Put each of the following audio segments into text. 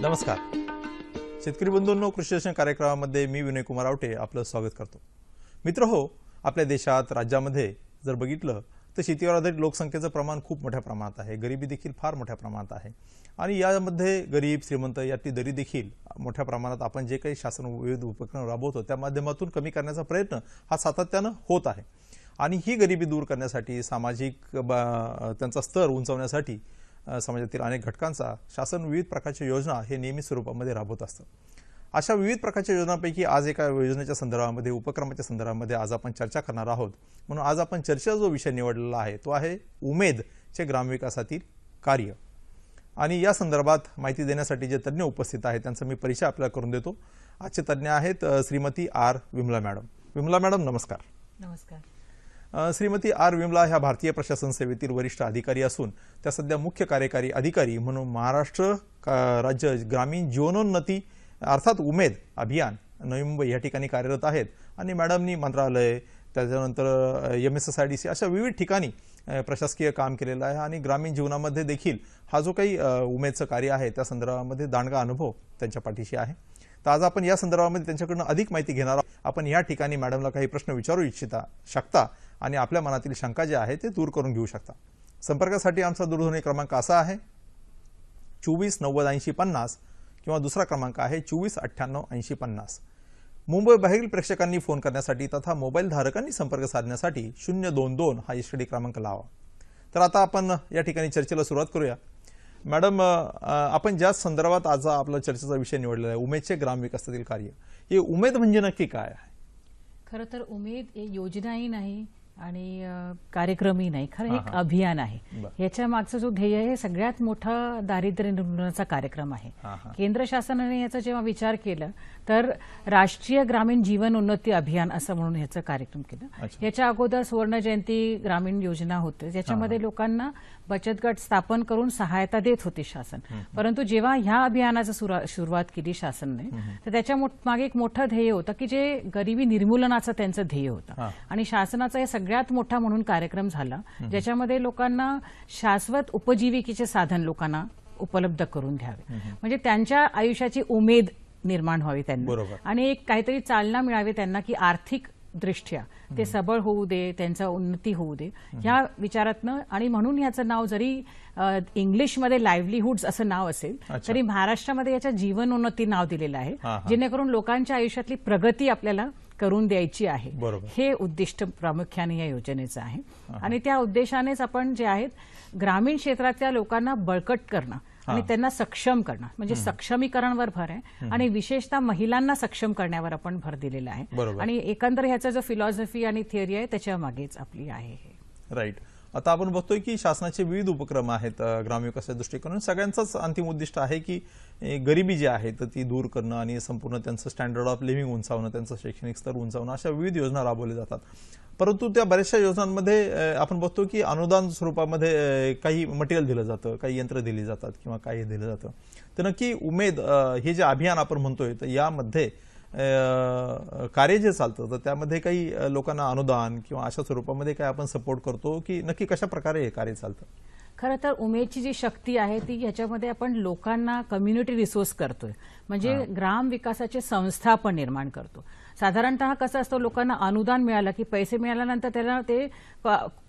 नमस्कार. शेतकरी बंधूंनो, कृषी दर्शन कार्यक्रमामध्ये मी विनय कुमार आवटे आपलं स्वागत करतो. मित्रहो, आपल्या देशात राज्यामध्ये जर बघितलं तर शेतीवर आधारित लोकसंख्येचं प्रमाण खूप मोठ्या प्रमाणात आहे. गरिबी देखील फार मोठ्या प्रमाणात आहे आणि यामध्ये गरीब श्रीमंत यातली दरी देखील मोठ्या प्रमाणात आपण जे काही शासन विविध उपक्रम राबवतो त्या माध्यमातून कमी करण्याचा प्रयत्न हा सातत्यानं होत आहे. आणि ही गरिबी दूर करण्यासाठी सामाजिक त्यांचा स्तर उंचावण्यासाठी समाजातील अनेक घटकांचा शासन विविध प्रकारच्या योजना हे नियमित स्वरूपामध्ये राबवत असतं. अशा विविध प्रकारच्या योजनांपैकी आज एका योजनेच्या संदर्भामध्ये उपक्रमाच्या संदर्भामध्ये आज आपण चर्चा करणार आहोत. म्हणून आज आपण चर्चेचा जो विषय निवडलेला आहे तो आहे उमेदचे ग्रामविकासातील कार्य. आणि या संदर्भात माहिती देण्यासाठी जे तज्ज्ञ उपस्थित आहेत त्यांचा मी परिचय आपल्याला करून देतो. आजचे तज्ज्ञ आहेत Shrimati R Vimala madam. Vimala madam नमस्कार. नमस्कार. श्रीमती आर विमला ह्या भारतीय प्रशासन सेवेतील वरिष्ठ अधिकारी असून त्या सध्या मुख्य कार्यकारी अधिकारी म्हणून महाराष्ट्र राज्य ग्रामीण जीवनोन्नती अर्थात उमेद अभियान नवी मुंबई या ठिकाणी कार्यरत आहेत. आणि मॅडमनी मंत्रालय त्याच्यानंतर MSSIDC अशा विविध ठिकाणी प्रशासकीय काम केलेलं आहे आणि ग्रामीण जीवनामध्ये देखील हा जो काही उमेदचं कार्य आहे त्या संदर्भामध्ये दांडगा अनुभव त्यांच्या पाठीशी आहे. तर आज आपण या संदर्भामध्ये त्यांच्याकडून अधिक माहिती घेणार आहोत. आपण या ठिकाणी मॅडमला काही प्रश्न विचारू इच्छिता शकता आणि आपल्या मनातील शंका जे आहे ते दूर करून घेऊ शकता. संपर्कासाठी आमचा दूरध्वनी क्रमांक असा आहे 24 90 80 50 किंवा दुसरा क्रमांक आहे 24 98 80 50. मुंबई बाहेरील प्रेक्षकांनी फोन करण्यासाठी तथा मोबाईल धारकांनी संपर्क साधण्यासाठी 022 हा STD क्रमांक लावा. तर आता आपण या ठिकाणी चर्चेला सुरुवात करूया. मॅडम, आपण ज्या संदर्भात आज आपला चर्चेचा विषय निवडलेला आहे उमेदचे ग्रामविकासातील कार्य, हे उमेद म्हणजे नक्की काय आहे? खरं तर उमेद हे योजनाही नाही आणि कार्यक्रमही नाही, खरं एक अभियान आहे. याच्या मागचा जो ध्येय आहे सगळ्यात मोठा दारिद्र्य निर्मूलनाचा कार्यक्रम आहे. केंद्र शासनाने याचा जेव्हा विचार केला तर राष्ट्रीय ग्रामीण जीवन उन्नती अभियान असं म्हणून याचा कार्यक्रम केला. याच्या अगोदर सुवर्ण जयंती ग्रामीण योजना होते ज्याच्यामध्ये लोकांना बचत गट स्थापन करून सहायता देत होते शासन. परंतु जेव्हा ह्या अभियानाची सुरुवात केली शासनाने तर त्याच्या मागे एक मोठं ध्येय होतं की जे गरिबी निर्मूलनाचं त्यांचं ध्येय होतं आणि शासनाचा हे सगळ्यात मोठा म्हणून कार्यक्रम झाला ज्याच्यामध्ये लोकांना शाश्वत उपजीविकेचे साधन लोकांना उपलब्ध करून द्यावे, म्हणजे त्यांच्या आयुष्याची उमेद निर्माण व्हावी त्यांना आणि एक काहीतरी चालना मिळावी त्यांना की आर्थिक दृष्ट्या ते सबळ होऊ दे, त्यांचा उन्नती होऊ दे ह्या विचारातनं. आणि म्हणून ह्याचं नाव जरी इंग्लिशमध्ये लाईव्हलीहुड्स असं नाव असेल तरी महाराष्ट्रामध्ये याच्या जीवनोन्नती नाव दिलेलं आहे, जेणेकरून लोकांच्या आयुष्यातली प्रगती आपल्याला करून द्यायची आहे. हे उद्दिष्ट प्रामुख्याने या योजनेचं आहे. आणि त्या उद्देशानेच आपण जे आहेत ग्रामीण क्षेत्रातल्या लोकांना बळकट करणं आणि त्यांना सक्षम करणं, म्हणजे सक्षमीकरणवर भर आहे आणि विशेषतः महिलांना सक्षम करण्यावर आपण भर दिलेला आहे. आणि एकंदर ह्याचा जो फिलॉसॉफी आणि थिअरी आहे त्याच्या मागेच आपली आहे. राईट. आता आपण बघतोय की शासनाचे विविध उपक्रम आहेत ग्रामविकासाच्या दृष्टिकोनातून. सगळ्यांचंच अंतिम उद्दिष्ट आहे की गरिबी जी आहे तर ती दूर करणं आणि संपूर्ण त्यांचं स्टँडर्ड ऑफ लिव्हिंग उंचावणं, त्यांचं शैक्षणिक स्तर उंचावणं, अशा विविध योजना राबवल्या जातात. परंतु त्या बऱ्याचशा योजनांमध्ये आपण बघतो की अनुदान स्वरूपामध्ये काही मटेरियल दिलं जातं, काही यंत्र दिली जातात किंवा काही दिलं जातं. तर नक्की उमेद हे जे अभियान आपण म्हणतोय तर यामध्ये कार्य जे चालतं तर त्यामध्ये काही लोकांना अनुदान किंवा अशा स्वरूपामध्ये काय आपण सपोर्ट करतो की नक्की कशा प्रकारे हे कार्य चालतं? खरं तर उमेदची जी शक्ती आहे ती ह्याच्यामध्ये आपण लोकांना कम्युनिटी रिसोर्स करतोय, म्हणजे ग्राम विकासाची संस्था आपण निर्माण करतो. साधारणतः कसं असतं, लोकांना अनुदान मिळालं की पैसे मिळाल्यानंतर त्याला ते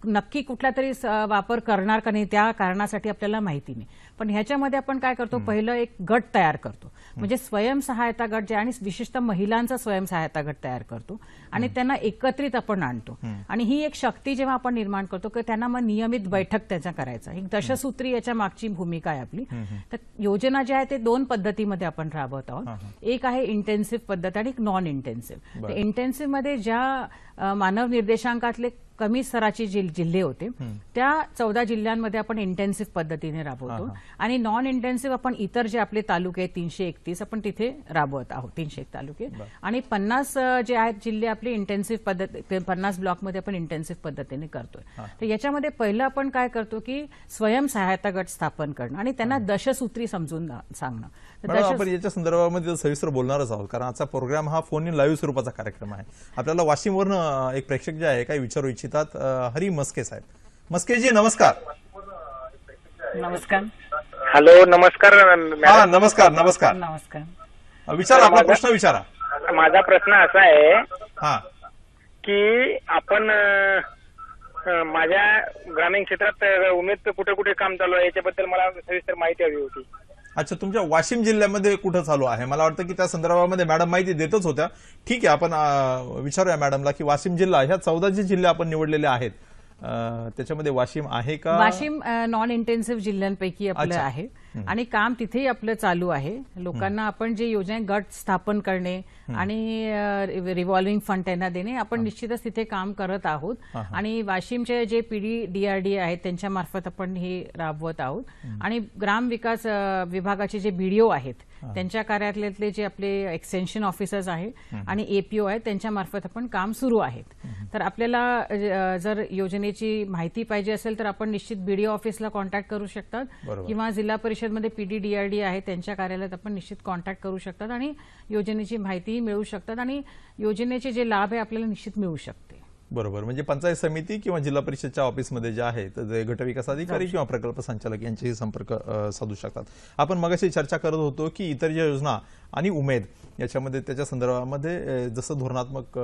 नक्की कुठला तरी वापर करणार का नाही त्या कारणासाठी आपल्याला माहिती नाही. पण ह्याच्यामध्ये आपण काय करतो, पहिलं एक गट तयार करतो, म्हणजे स्वयंसहायता गट जे आणि विशेषतः महिलांचा स्वयंसहायता गट तयार करतो आणि त्यांना एकत्रित आपण आणतो. आणि ही एक शक्ती जेव्हा आपण निर्माण करतो की त्यांना मग नियमित बैठक त्याचा करायचा, एक दशसूत्री याच्या मागची भूमिका आहे आपली. तर योजना जी आहे ते 2 पद्धतीमध्ये आपण राबवत आहोत. एक आहे इंटेन्सिव्ह पद्धत आणि एक नॉन इंटेन्सिव्ह. इंटेन्सिव्ह मध्ये ज्या मानव निर्देशांकातले कमी स्तराचे जिल्हे होते त्या 14 जिल्ह्यांमध्ये आपण इंटेन्सिव्ह पद्धतीने राबवतो आणि नॉन इंटेन्सिव्ह आपण इतर जे आपले तालुके 331 आपण तिथे राबवत आहोत, 301 तालुके. आणि 50 जे आहेत जिल्हे आपले इंटेन्सिव्ह पद्धत 50 ब्लॉकमध्ये आपण इंटेन्सिव्ह पद्धतीने करतोय. तर याच्यामध्ये पहिलं आपण काय करतो की स्वयंसहायता गट स्थापन करणं आणि त्यांना दशसूत्री समजून सांगणं. आपण याच्या संदर्भामध्ये सविस्तर बोलणारच आहोत कारण आजचा प्रोग्राम हा फोन इन लाईव्ह स्वरूपाचा कार्यक्रम आहे. आपल्याला वाशिमवरून एक प्रेक्षक जे आहे काही विचारू इच्छितात, हरी मस्के साहेब. मस्केजी नमस्कार. नमस्कार. हॅलो, नमस्कार हा मॅडम. नमस्कार नमस्कार नमस्कार. विचारा आपला प्रश्न विचारा. माझा प्रश्न असा आहे हा की आपण माझ्या ग्रामीण क्षेत्रात उमेद कुठे कुठे काम चालू आहे याच्याबद्दल मला सविस्तर माहिती हवी होती. अच्छा, तुमच्या वाशिम जिल्ह्यामध्ये कुठं चालू आहे? मला वाटतं की त्या संदर्भामध्ये मॅडम माहिती देतच होत्या. ठीक आहे, आपण विचारूया मॅडमला की वाशिम जिल्हा ह्या 14 जिल्हे आपण निवडलेले आहेत, त्याच्यामध्ये वाशिम आहे का? वाशिम नॉन इंटेन्सिव्ह जिल्ह्यांपैकी आपलं अच्छा. आहे आणि काम तिथेही आपलं चालू आहे. लोकांना आपण जे योजना गट स्थापन करणे आणि रिव्हॉल्विंग फंड त्यांना देणे, आपण निश्चितच तिथे काम करत आहोत. आणि वाशिमचे जे PDDRD आहेत त्यांच्या मार्फत आपण हे राबवत आहोत. आणि ग्राम विकास विभागाचे जे BDO आहेत त्यांच्या कार्यालयातले जे आपले एक्सटेन्शन ऑफिसर्स आहेत आणि APO आहेत त्यांच्या मार्फत आपण काम सुरू आहेत. तर आपल्याला जर योजनेची माहिती पाहिजे असेल तर आपण निश्चित BDO ऑफिसला कॉन्टॅक्ट करू शकतात किंवा जिल्हा परिषदमध्ये PDDRD आहे त्यांच्या कार्यालयात आपण निश्चित कॉन्टॅक्ट करू शकतात आणि योजनेची माहितीही मिळू शकतात आणि योजनेचे जे लाभ आहे आपल्याला निश्चित मिळू शकते. बरोबर, म्हणजे पंचायत समिती किंवा जिल्हा परिषदच्या ऑफिसमध्ये जे आहे ते गट विकास अधिकारी किंवा प्रकल्प संचालक यांच्याशी संपर्क साधू शकतात. आपण मगाशी चर्चा करत होतो की इतर ज्या योजना आणि उमेद याच्यामध्ये त्याच्या संदर्भामध्ये जसं धोरणात्मक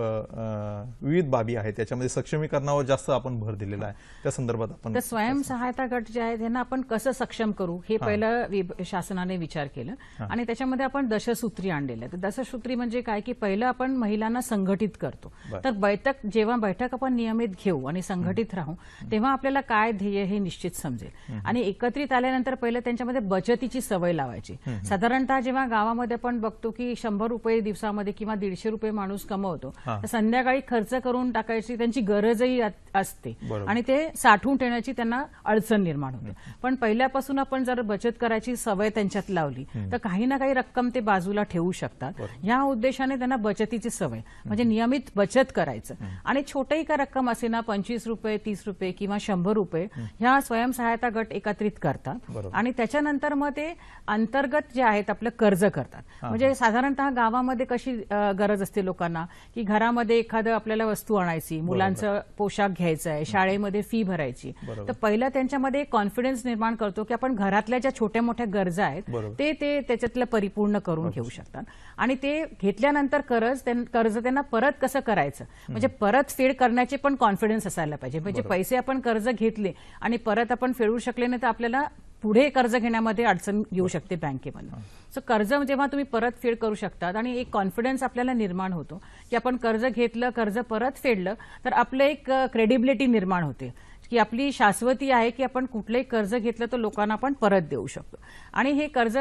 विविध बाबी आहेत त्याच्यामध्ये सक्षमीकरणावर जास्त आपण भर दिलेला आहे. त्या संदर्भात आपण तर स्वयंसहायता गट जे आहेत त्यांना आपण कसं सक्षम करू हे पहिलं शासनाने विचार केला आणि त्याच्यामध्ये आपण दशसूत्री आणलेलं आहे. तर दशसूत्री म्हणजे काय की पहिलं आपण महिलांना संघटित करतो. तर जेव्हा बैठक आपण नियमित घेऊ आणि संघटित राहू तेव्हा आपल्याला काय ध्येय हे निश्चित समजेल. आणि एकत्रित आल्यानंतर पहिलं त्यांच्यामध्ये बचतीची सवय लावायची. साधारणतः जेव्हा गावामध्ये आपण बघतो की 100 रुपये दिवसामध्ये किंवा 150 रुपये माणूस कमवतो तर संध्याकाळी खर्च करून टाकायची त्यांची गरजही असते आणि ते साठवून ठेवण्याची त्यांना अडचण निर्माण होते. पण पहिल्यापासून आपण जर बचत करायची सवय त्यांच्यात लावली तर काही ना काही रक्कम ते बाजूला ठेवू शकतात. या उद्देशाने त्यांना बचतीची सवय म्हणजे नियमित बचत करायचं आणि छोटेही का रक्कम असे ना 25 रुपये 30 रुपये किंवा 100 रुपये ह्या स्वयंसहायता गट एकत्रित करतात आणि त्याच्यानंतर मग ते अंतर्गत जे आहेत आपलं कर्ज करतात. म्हणजे साधारणतः गावामध्ये कशी गरज असते लोकांना की घरामध्ये एखादं आपल्याला वस्तू आणायची, मुलांचं पोशाख घ्यायचा आहे, शाळेमध्ये फी भरायची, तर पहिलं त्यांच्यामध्ये कॉन्फिडन्स निर्माण करतो की आपण घरातल्या ज्या छोट्या मोठ्या गरजा आहेत ते त्याच्यातलं परिपूर्ण करून घेऊ शकतात. आणि ते घेतल्यानंतर कर्ज त्यांना परत कसं करायचं म्हणजे परतफेड करण्याचे पण कॉन्फिडन्स असायला पाहिजे. म्हणजे पैसे आपण कर्ज घेतले आणि परत आपण फेडू शकले नाही तर आपल्याला पुढे कर्ज घेण्यामध्ये अडचण येऊ शकते बँकेमध्ये. सो कर्ज जेव्हा तुम्ही परतफेड करू शकतात आणि एक कॉन्फिडन्स आपल्याला निर्माण होतो की आपण कर्ज घेतलं, कर्ज परत फेडलं तर आपलं एक क्रेडिबिलिटी निर्माण होते की आपली शाश्वती आहे की आपण कुठलंही कर्ज घेतलं तर लोकांना आपण परत देऊ शकतो. आणि हे कर्ज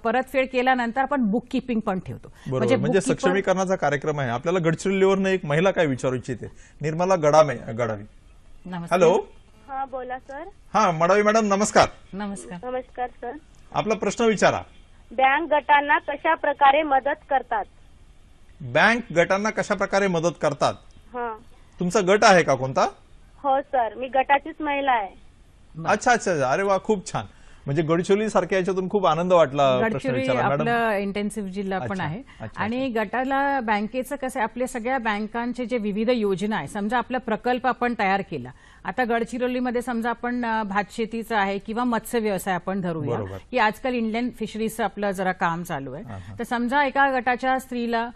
परतफेड केल्यानंतर आपण बुक किपिंग पण ठेवतो. म्हणजे सक्षमीकरणाचा कार्यक्रम आहे. आपल्याला गडचिरोलीवरनं एक महिला काय विचारू इच्छिते, निर्मला गडावी. हॅलो. हा बोला सर. हा मडावी मॅडम नमस्कार. नमस्कार. नमस्कार सर. आपला प्रश्न विचारा. बँक गटांना कशा प्रकारे मदत करतात? बँक गटांना कशा प्रकारे मदत करतात? हा. तुमचा गट आहे का कोणता? हो सर, मी गटाचीच महिला आहे. अच्छा अच्छा, अरे वा, खूप छान. म्हणजे गडचिरोली सारख्या याच्यातून खूप आनंद वाटला. गडचिरोली आपलं इंटेन्सिव्ह जिल्हा पण आहे आणि गटाला बँकेचं कसं आपल्या सगळ्या बँकांचे जे विविध योजना आहे, समजा आपला प्रकल्प आपण तयार केला, आता गडचिरोलीमध्ये समजा आपण भात शेतीचं आहे किंवा मत्स्य व्यवसाय आपण धरूया की आजकाल इंडियन फिशरीजचं आपलं जरा काम चालू आहे. तर समजा एका गटाच्या स्त्रीला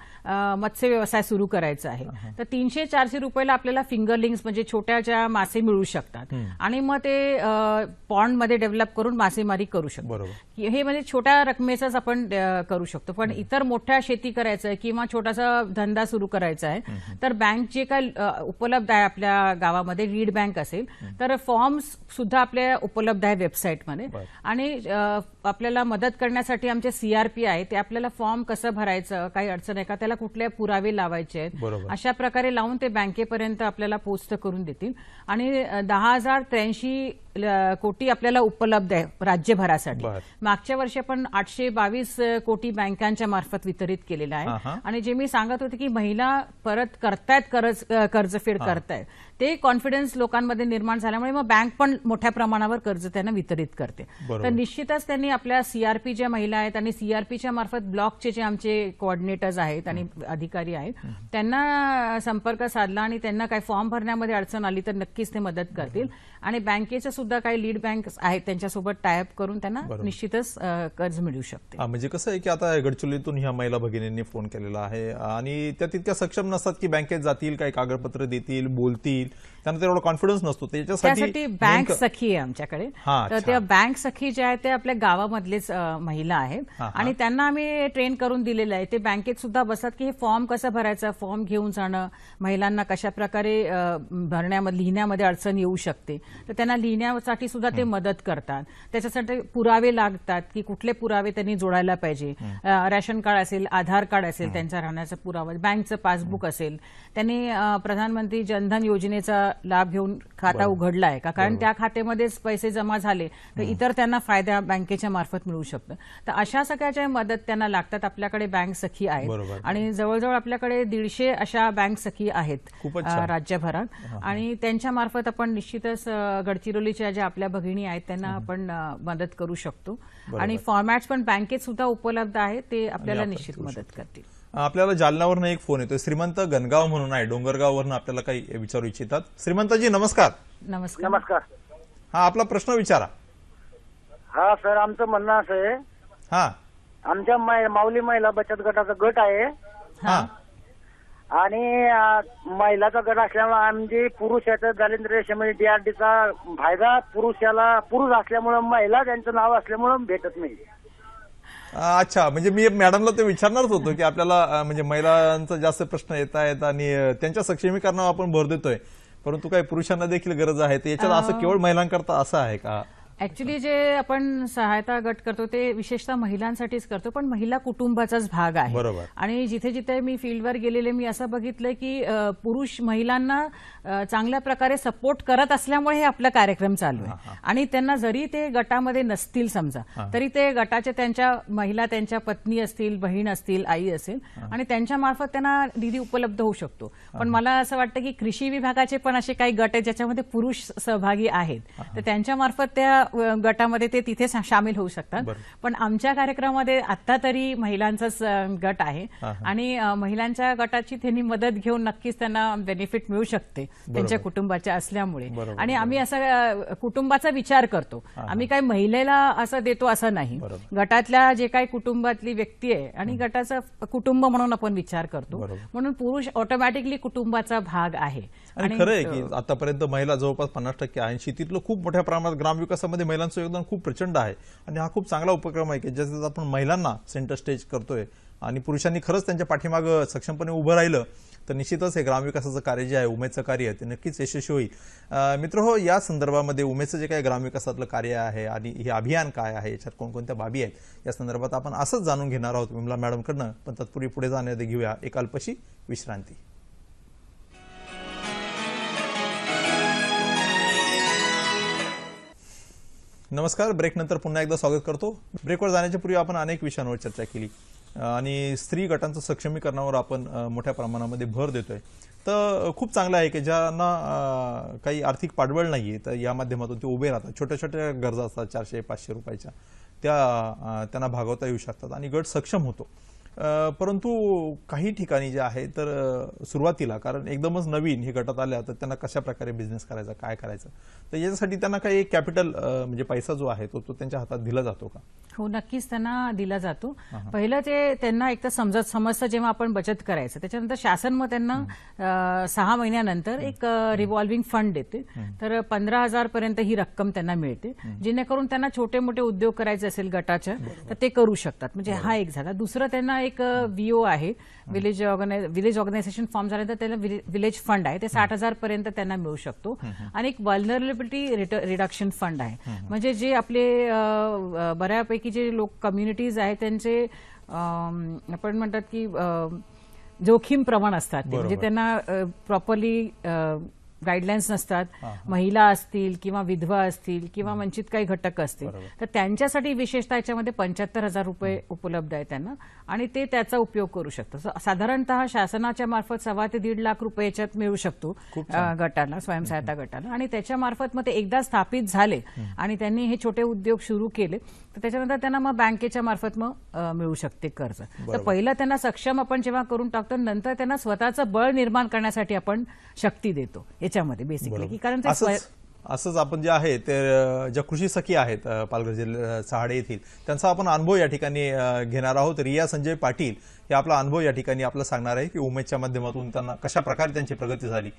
मत्स्य व्यवसाय सुरू करायचा आहे तर 300-400 रुपयाला आपल्याला फिंगरलिंग्स म्हणजे छोट्या ज्या मासे मिळू शकतात आणि मग ते पॉन्डमध्ये डेव्हलप करून मासेमारी करू शकतो. हे म्हणजे छोट्या रकमेचाच आपण करू शकतो. पण इतर मोठ्या शेती करायचं किंवा छोटासा धंदा सुरू करायचा आहे तर बँक जे काय उपलब्ध आहे आपल्या गावामध्ये, रीड बँक असेल तर फॉर्म्स सुद्धा आपल्या उपलब्ध आहे वेबसाईटमध्ये. आणि आपल्याला मदत करण्यासाठी आमचे CRP आहे ते आपल्याला फॉर्म कसं भरायचं, काही अडचण आहे का, त्याला कुठले पुरावे लावायचे आहेत, अशा प्रकारे लावून ते बँकेपर्यंत आपल्याला पोस्ट करून देतील. आणि 10,083 कोटी आपल्याला उपलब्ध आहे राज्यभरासाठी. मागच्या वर्षी आपण 822 कोटी बँकांच्या मार्फत वितरित केलेला आहे. आणि जे मी सांगत होते की महिला परत करतायत, कर्जफेड करतायत, ते कॉन्फिडन्स लोकांमध्ये निर्माण झाल्यामुळे मग बँक पण मोठ्या प्रमाणावर कर्ज त्यांना वितरित करते. तर निश्चितच त्यांनी आपल्या CRP ज्या महिला आहेत आणि CRPच्या मार्फत ब्लॉकचे जे आमचे कोऑर्डिनेटर्स आहेत आणि अधिकारी आहेत त्यांना संपर्क साधला आणि त्यांना काही फॉर्म भरण्यामध्ये अडचण आली तर नक्कीच ते मदत करतील. आणि बँकेचं सुद्धा सुद्धा काही लीड बँक आहेत त्यांच्यासोबत टायअप करून त्यांना निश्चितच कर्ज मिळू शकते. म्हणजे कसं आहे की आता गडचिरोलीतून ह्या महिला भगिनींनी फोन केलेला आहे आणि त्या तितक्या सक्षम नसतात की बँकेत जातील, काही कागदपत्र देतील, बोलतील, त्यांना तेवढा कॉन्फिडन्स नसतो. त्यासाठी बँक सखी आहे आमच्याकडे. तर त्या बँक सखी ज्या आहेत त्या आपल्या गावामधलेच महिला आहेत आणि त्यांना आम्ही ट्रेन करून दिलेलं आहे. ते बँकेत सुद्धा बसतात की हे फॉर्म कसं भरायचा, फॉर्म घेऊन जाणं, महिलांना कशा प्रकारे लिहिण्यामध्ये अडचण येऊ शकते तर त्यांना लिहिण्यासाठी सुद्धा ते मदत करतात. त्याच्यासाठी पुरावे लागतात की कुठले पुरावे त्यांनी जोडायला पाहिजे. रेशन कार्ड असेल, आधार कार्ड असेल, त्यांचा राहण्याचा पुरावा, बँकचं पासबुक असेल, त्यांनी प्रधानमंत्री जनधन योजनेचा लाभ घेऊन खाता उघडला आहे का, कारण त्या खात्यामध्येच पैसे जमा झाले तर इतर त्यांना फायदा बँकेच्या मार्फत मिळू शकतं. तर अशा सगळ्याच्या मदत त्यांना लागतात. आपल्याकडे बँक सखी आहेत आणि जवळजवळ आपल्याकडे 150 अशा बँक सखी आहेत राज्यभरात आणि त्यांच्या मार्फत आपण निश्चितच गडचिरोलीच्या ज्या आपल्या भगिनी आहेत त्यांना आपण मदत करू शकतो आणि फॉर्मॅट्स पण बँकेत सुद्धा उपलब्ध आहेत, ते आपल्याला निश्चित मदत करतील. आपल्याला जालन्यावरून एक फोन येतोय. श्रीमंत गणगाव म्हणून आहे, डोंगरगाववरून आपल्याला काही विचारू इच्छितात. श्रीमंतजी नमस्कार. नमस्कार. नमस्कार. हा, आपला प्रश्न विचारा. हा सर, आमचं म्हणणं असं आहे, हा आमच्या माऊली महिला बचत गटाचा गट आहे हा आणि महिलाचा गट असल्यामुळे आमची पुरुषाचा दारिद्र्य रेषेमध्ये DRDचा फायदा पुरुष असल्यामुळे महिला त्यांचं नाव असल्यामुळे भेटत नाही. अच्छा, म्हणजे मी मॅडमला ते विचारणारच होतो की आपल्याला म्हणजे महिलांचा जास्त प्रश्न येत आहेत आणि त्यांच्या सक्षमीकरणावर आपण भर देतोय, परंतु काही पुरुषांना देखील गरज आहे. तर याच्यात असं केवळ महिलांकरता असं आहे का? ऍक्च्युली जे आपण सहायता गट करतो ते विशेषतः महिलांसाठीच करतो, पण महिला कुटुंबाचाच भाग आहे. बरोबर. आणि जिथे जिथे मी फील्डवर गेलेले मी असं बघितलंय की पुरुष महिलांना चांगल्या प्रकारे सपोर्ट करत असल्यामुळे हे आपला कार्यक्रम चालू आहे. आणि त्यांना जरी ते गटामध्ये नसतील समजा तरी ते गटाचे त्यांच्या महिला, त्यांच्या पत्नी असतील, बहीण असतील, आई असेल आणि त्यांच्या मार्फत त्यांना निधी उपलब्ध होऊ शकतो. पण मला असं वाटतं की कृषी विभागाचे पण असे काही गट आहेत ज्याच्यामध्ये पुरुष सहभागी आहेत, तर त्यांच्या मार्फत त्या गटामध्ये ते तिथे सामील होऊ शकतात. पण आमच्या कार्यक्रमामध्ये आता तरी महिलांचाच गट आहे आणि महिलांच्या गटाची त्यांनी मदत घेऊन नक्कीच त्यांना बेनिफिट मिळू शकते त्यांच्या कुटुंबाच्या असल्यामुळे. आणि आम्ही असं कुटुंबाचा विचार करतो, आम्ही काही महिलेला असं देतो असं नाही. गटातल्या जे काही कुटुंबातली व्यक्ती आहे आणि गटाचं कुटुंब म्हणून आपण विचार करतो, म्हणून पुरुष ऑटोमॅटिकली कुटुंबाचा भाग आहे. आणि खरं आहे की आतापर्यंत महिला जवळपास 50% आहे. शेतीतलं खूप मोठ्या प्रमाणात ग्रामविकासामध्ये महिलांचं योगदान खूप प्रचंड आहे आणि हा खूप चांगला उपक्रम आहे की ज्याच्यात आपण महिलांना सेंटर स्टेज करतोय आणि पुरुषांनी खरंच त्यांच्या पाठीमागं सक्षमपणे उभं राहिलं तर निश्चितच हे ग्रामविकासाचं कार्य जे आहे, उमेदचं कार्य ते नक्कीच यशस्वी होईल. मित्रहो, या संदर्भामध्ये उमेदचं जे काही ग्रामविकासातलं कार्य आहे आणि हे अभियान काय आहे, याच्यात कोणकोणत्या बाबी आहेत, या संदर्भात आपण असंच जाणून घेणार आहोत विमला मॅडमकडनं. पण तत्पूर्वी पुढे जाण्याआधी घेऊया एक अल्पशी विश्रांती. नमस्कार. ब्रेकनंतर पुन्हा एकदा स्वागत करतो. ब्रेकवर जाण्याच्या पूर्वी आपण अनेक विषयांवर चर्चा केली आणि स्त्री गटांचं सक्षमीकरणावर आपण मोठ्या प्रमाणामध्ये भर देतोय. तर खूप चांगलं आहे की ज्यांना काही आर्थिक पाठबळ नाहीये तर या माध्यमातून ते उभे राहतात. छोट्या छोट्या गरजा असतात 400-500 रुपयाच्या, त्या त्यांना भागवता येऊ शकतात आणि गट सक्षम होतो. परंतु काही ठिकाणी जे आहे तर सुरुवातीला, कारण एकदमच नवीन हे गटात आल्या तर त्यांना कशा प्रकारे बिझनेस करायचा, काय करायचं, तर याच्यासाठी त्यांना काही कॅपिटल म्हणजे पैसा जो आहे तो त्यांच्या हातात दिला जातो का? हो, नक्कीच त्यांना दिला जातो. पहिलं ते त्यांना एक तर समजतं जेव्हा आपण बचत करायचं, त्याच्यानंतर शासन मग त्यांना 6 महिन्यानंतर एक रिव्हॉल्विंग फंड देते. तर 15,000 पर्यंत ही रक्कम त्यांना मिळते, जेणेकरून त्यांना छोटे मोठे उद्योग करायचे असेल गटाच्या तर ते करू शकतात. म्हणजे हा एक झाला. दुसरं त्यांना एक VO आहे, विलेज ऑर्गनायझेशन फॉर्म झाल्यानंतर त्याला विलेज फंड आहे, ते 60,000 पर्यंत त्यांना मिळू शकतो. आणि एक व्हल्नरेबिलिटी रिडक्शन फंड आहे, म्हणजे जे आपले बऱ्यापैकी जे लोक कम्युनिटीज आहेत त्यांचे आपण म्हणतात की जोखीम प्रमाण असतात, म्हणजे त्यांना प्रॉपरली गाईडलाईन्स नसतात. महिला असतील किंवा विधवा असतील किंवा वंचित काही घटक असतील तर त्यांच्यासाठी विशेषतः याच्यामध्ये 75,000 रुपये उपलब्ध आहे त्यांना आणि ते त्याचा उपयोग करू शकतात. साधारणतः शासनाच्या मार्फत 1.25 ते 1.5 लाख रुपये याच्यात मिळू शकतो गटाला, स्वयंसहायता गटाला. आणि त्याच्या मार्फत मग ते एकदा स्थापित झाले आणि त्यांनी हे छोटे उद्योग सुरू केले तर त्याच्यानंतर त्यांना मग बँकेच्या मार्फत मग मिळू शकते कर्ज. तर पहिलं त्यांना सक्षम आपण जेव्हा करून टाकतो, नंतर त्यांना स्वतःचं बळ निर्माण करण्यासाठी आपण शक्ती देतो याच्यामध्ये बेसिकली, की कारण असंच आपण जे आहे ते ज्या कृषी सखी आहेत पालघर जिल्ह्यात चहाडे येथील त्यांचा आपण अनुभव या ठिकाणी घेणार आहोत. रिया संजय पाटील हे आपला अनुभव या ठिकाणी आपला सांगणार आहे की उमेदच्या माध्यमातून त्यांना कशा प्रकारे त्यांची प्रगती झाली.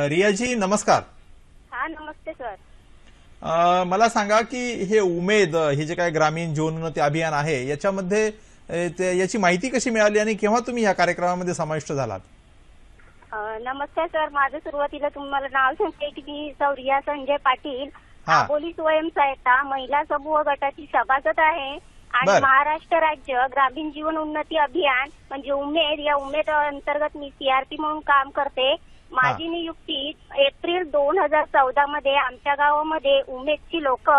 रियाजी नमस्कार. हा नमस्ते सर. मला सांगा की हे उमेद हे जे काय ग्रामीण जीवनोन्नती अभियान आहे याच्यामध्ये याची माहिती कशी मिळाली आणि केव्हा तुम्ही या कार्यक्रमामध्ये समाविष्ट झालात? नमस्कार सर. माझं सुरुवातीला तुम्हाला नाव सांगते की मी सौ रिया संजय पाटील आबोली स्वयंसहायता महिला समूह गटाची सभासद आहे आणि महाराष्ट्र राज्य ग्रामीण जीवन उन्नती अभियान म्हणजे उमेद या उमेद अंतर्गत मी सीआरपी म्हणून काम करते. माझी नियुक्ती एप्रिल 2014 मध्ये आमच्या गावामध्ये उमेदची लोक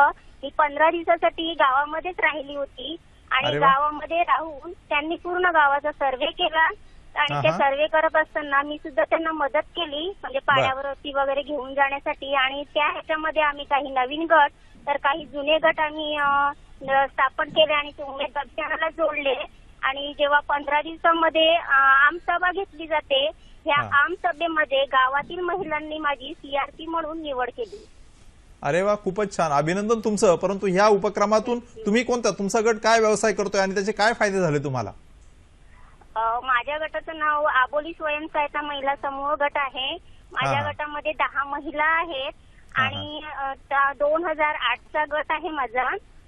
ही 15 दिवसासाठी गावामध्येच राहिली होती आणि गावामध्ये राहून त्यांनी पूर्ण गावाचा सर्व्हे केला आणि ते सर्वे करत असताना मी सुद्धा त्यांना मदत केली म्हणजे पाड्यावरती वगैरे घेऊन जाण्यासाठी. आणि त्या ह्याच्यामध्ये आम्ही काही नवीन गट तर काही जुने गट आम्ही स्थापन केले आणि ते उमेद अभियानाला जोडले. आणि जेव्हा 15 दिवसामध्ये आमसभा घेतली जाते या आमसभेमध्ये गावातील महिलांनी माझी सीआरपी म्हणून निवड केली. अरे वा, खूपच छान, अभिनंदन तुमचं. परंतु ह्या उपक्रमातून तुम्ही कोणता तुमचा गट काय व्यवसाय करतोय आणि त्याचे काय फायदे झाले तुम्हाला? माझ्या गटाचं नाव आबोली स्वयंसहायता महिला समूह गट आहे. माझ्या गटामध्ये 10 महिला आहेत आणि 2008चा गट आहे माझा.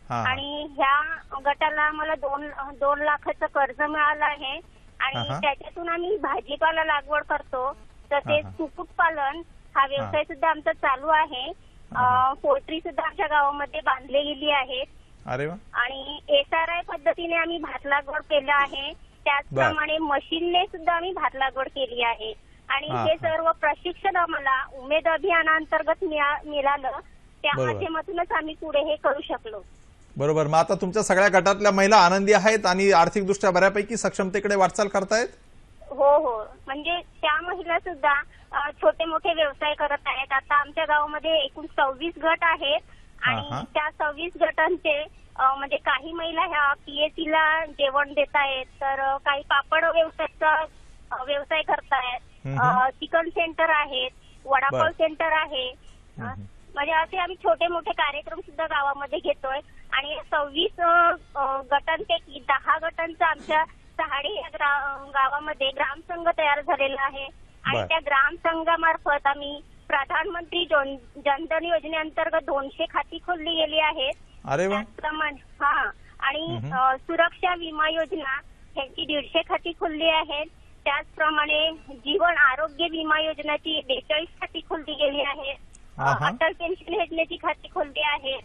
आणि ह्या गटाला मला 2 लाखाचं कर्ज मिळालं आहे आणि त्याच्यातून आम्ही भाजीपाला लागवड करतो. तसेच कुक्कुटपालन हा व्यवसाय सुद्धा आमचा चालू आहे. पोल्ट्री सुद्धा आमच्या गावामध्ये बांधली गेली आहे. अरे वा. आणि SRI पद्धतीने आम्ही भात लागवड केलं आहे. त्याचप्रमाणे मशीनने सुद्धा आम्ही भात लागवड केली आहे. आणि हे सर्व प्रशिक्षण आम्हाला उमेद अभियानांतर्गत मिळालं. त्या माध्यमातूनच आम्ही पुढे हे करू शकलो. बरोबर. मग आता तुमच्या सगळ्या गटातल्या महिला आनंदी आहेत आणि आर्थिकदृष्ट्या बऱ्यापैकी सक्षमतेकडे वाटचाल करतायत? हो. म्हणजे त्या महिला सुद्धा छोटे मोठे व्यवसाय करत आहेत. आता आमच्या गावामध्ये एकूण 26 गट आहेत आणि त्या 26 गटांचे म्हणजे काही महिला ह्या PSC ला जेवण देत आहेत तर काही पापड व्यवसायाचा व्यवसाय करतायत. चिकन सेंटर आहेत, वडापाव सेंटर आहे. म्हणजे असे आम्ही छोटे मोठे कार्यक्रम सुद्धा गावामध्ये घेतोय. आणि 26 गटांपैकी 10 गटांचा आमच्या चहाडे या गावामध्ये ग्रामसंघ तयार झालेला आहे. आणि त्या ग्रामसंघामार्फत आम्ही प्रधानमंत्री जनधन योजनेअंतर्गत 200 खाती खोलली गेली आहेत. त्याचप्रमाणे आणि सुरक्षा विमा योजना ह्याची 150 खाती खोलली आहेत. त्याचप्रमाणे जीवन आरोग्य विमा योजनेची 42 खाती खोलली गेली आहेत. अटल पेन्शन योजनेची खाती खोलली आहे.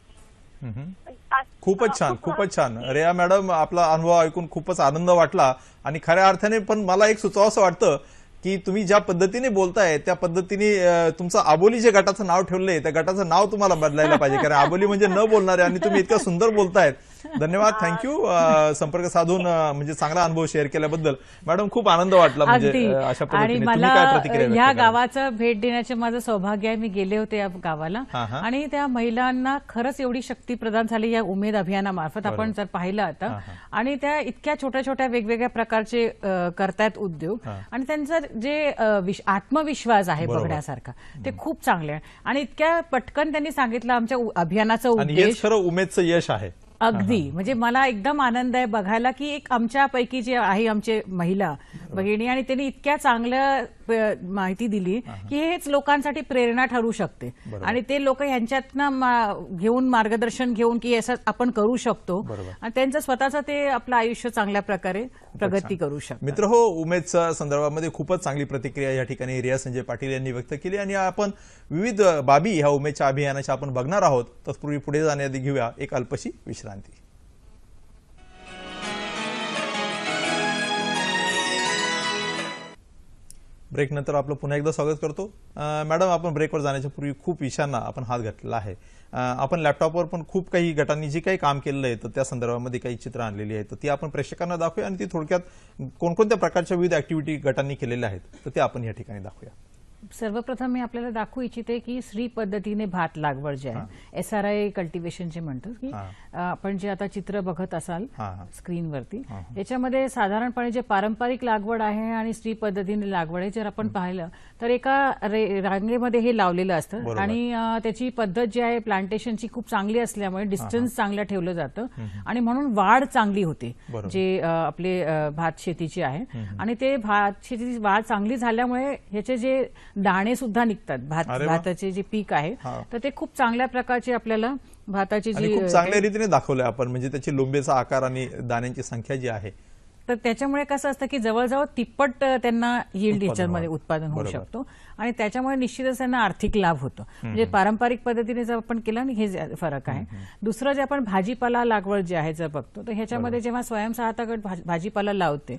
खूपच छान, खूपच छान. रिया मॅडम, आपला अनुभव ऐकून खूपच आनंद वाटला. आणि खऱ्या अर्थाने पण मला एक सुचवावंसं वाटतं की तुम्ही ज्या पद्धतीने बोलताय त्या पद्धतीने तुमचं आबोली जे गटाचं नाव ठेवलंय त्या गटाचं नाव तुम्हाला बदलायला पाहिजे. कारण आबोली म्हणजे न बोलणारे आणि तुम्ही इतकं सुंदर बोलतायत. धन्यवाद, थँक्यू संपर्क साधून म्हणजे चांगला अनुभव शेअर केल्याबद्दल. मॅडम, खूप आनंद वाटला. म्हणजे अशा पद्धतीने तुम्ही काय प्रतिक्रिया व्यक्त या गावाचं भेट देण्याचे माझं सौभाग्य आहे. मी गेले होते या गावाला आणि त्या महिलांना खरंच एवढी शक्ती प्रदान झाली या उमेद अभियानामार्फत आपण जर पाहिलं आता. आणि त्या इतक्या छोट्या छोट्या वेगवेगळ्या प्रकारचे करतायत उद्योग आणि त्यांचा जे आत्मविश्वास आहे बघण्यासारखा ते खूप चांगले आहे. आणि इतक्या पटकन त्यांनी सांगितलं आमच्या अभियानाचा उद्देश. खरं उमेदचं यश आहे. अगदी म्हणजे मला एकदम आनंद आहे बघायला की एक आमच्यापैकी जे आहे आमचे महिला भगिनी आणि त्यांनी इतक्या चांगल्या माहिती दिली की हेच लोकांसाठी प्रेरणा ठरू शकते. आणि ते लोक ह्यांच्यातनं घेऊन मार्गदर्शन घेऊन की असं आपण करू शकतो आणि त्यांचं स्वतःचं ते आपलं आयुष्य चांगल्या प्रकारे प्रगती करू शकतो. मित्र हो, उमेदच्या संदर्भामध्ये खूपच चांगली प्रतिक्रिया या ठिकाणी रिया संजय पाटील यांनी व्यक्त केली. आणि आपण विविध बाबी ह्या उमेदच्या अभियानाच्या आपण बघणार आहोत. तत्पूर्वी पुढे जाण्याआधी घेऊया एक अल्पशी विश्रांती. ब्रेक नंतर आपलं पुन्हा एकदा स्वागत करतो. मॅडम, आपण ब्रेकवर जाण्याच्या पूर्वी खूप विषयांना आपण हात घातलेला आहे. आपण लॅपटॉपवर पण खूप काही गटांनी जे काही काम केलेलं आहे तर त्या संदर्भामध्ये काही चित्र आणलेली आहेत तर ती आपण प्रेक्षकांना दाखवूया आणि ती थोडक्यात कोणकोणत्या प्रकारच्या विविध ऍक्टिव्हिटी गटांनी केलेल्या आहेत तर ते आपण या ठिकाणी दाखवूया. सर्वप्रथम मी आपल्याला दाखवू इच्छिते की श्री पद्धतीने भात लागवड जे आहे SRI कल्टिव्हेशन जे म्हणतो की आपण जे आता चित्र बघत असाल स्क्रीनवरती याच्यामध्ये साधारणपणे जे पारंपरिक लागवड आहे आणि श्री पद्धतीने लागवड आहे जर आपण पाहिलं तर एका रांगेमध्ये हे लावलेलं असतं आणि त्याची पद्धत जी आहे प्लांटेशनची खूप चांगली असल्यामुळे डिस्टन्स चांगलं ठेवलं जातं आणि म्हणून वाढ चांगली होते जे आपले भात शेतीची आहे आणि ते भात शेतीची वाढ चांगली झाल्यामुळे ह्याचे जे दाणे सुद्धा निघतात भाताचे जे पीक आहे तर ते खूप चांगल्या प्रकारचे आपल्याला भाताची जी खूप चांगल्या रीतीने दाखवलंय आपण म्हणजे त्याची लोंबेचा आकार आणि दाण्यांची संख्या जी आहे तर त्याच्यामुळे कसं असतं की जवळजवळ तिप्पट त्यांना यील्ड ह्याच्यामध्ये उत्पादन होऊ शकतो आणि त्याच्यामुळे निश्चितच त्यांना आर्थिक लाभ होतो म्हणजे पारंपरिक पद्धतीने जर आपण केलं ना हे फरक आहे दुसरं जे आपण भाजीपाला लागवड जे आहे जर बघतो तर ह्याच्यामध्ये जेव्हा स्वयंसहायता गट भाजीपाला लावते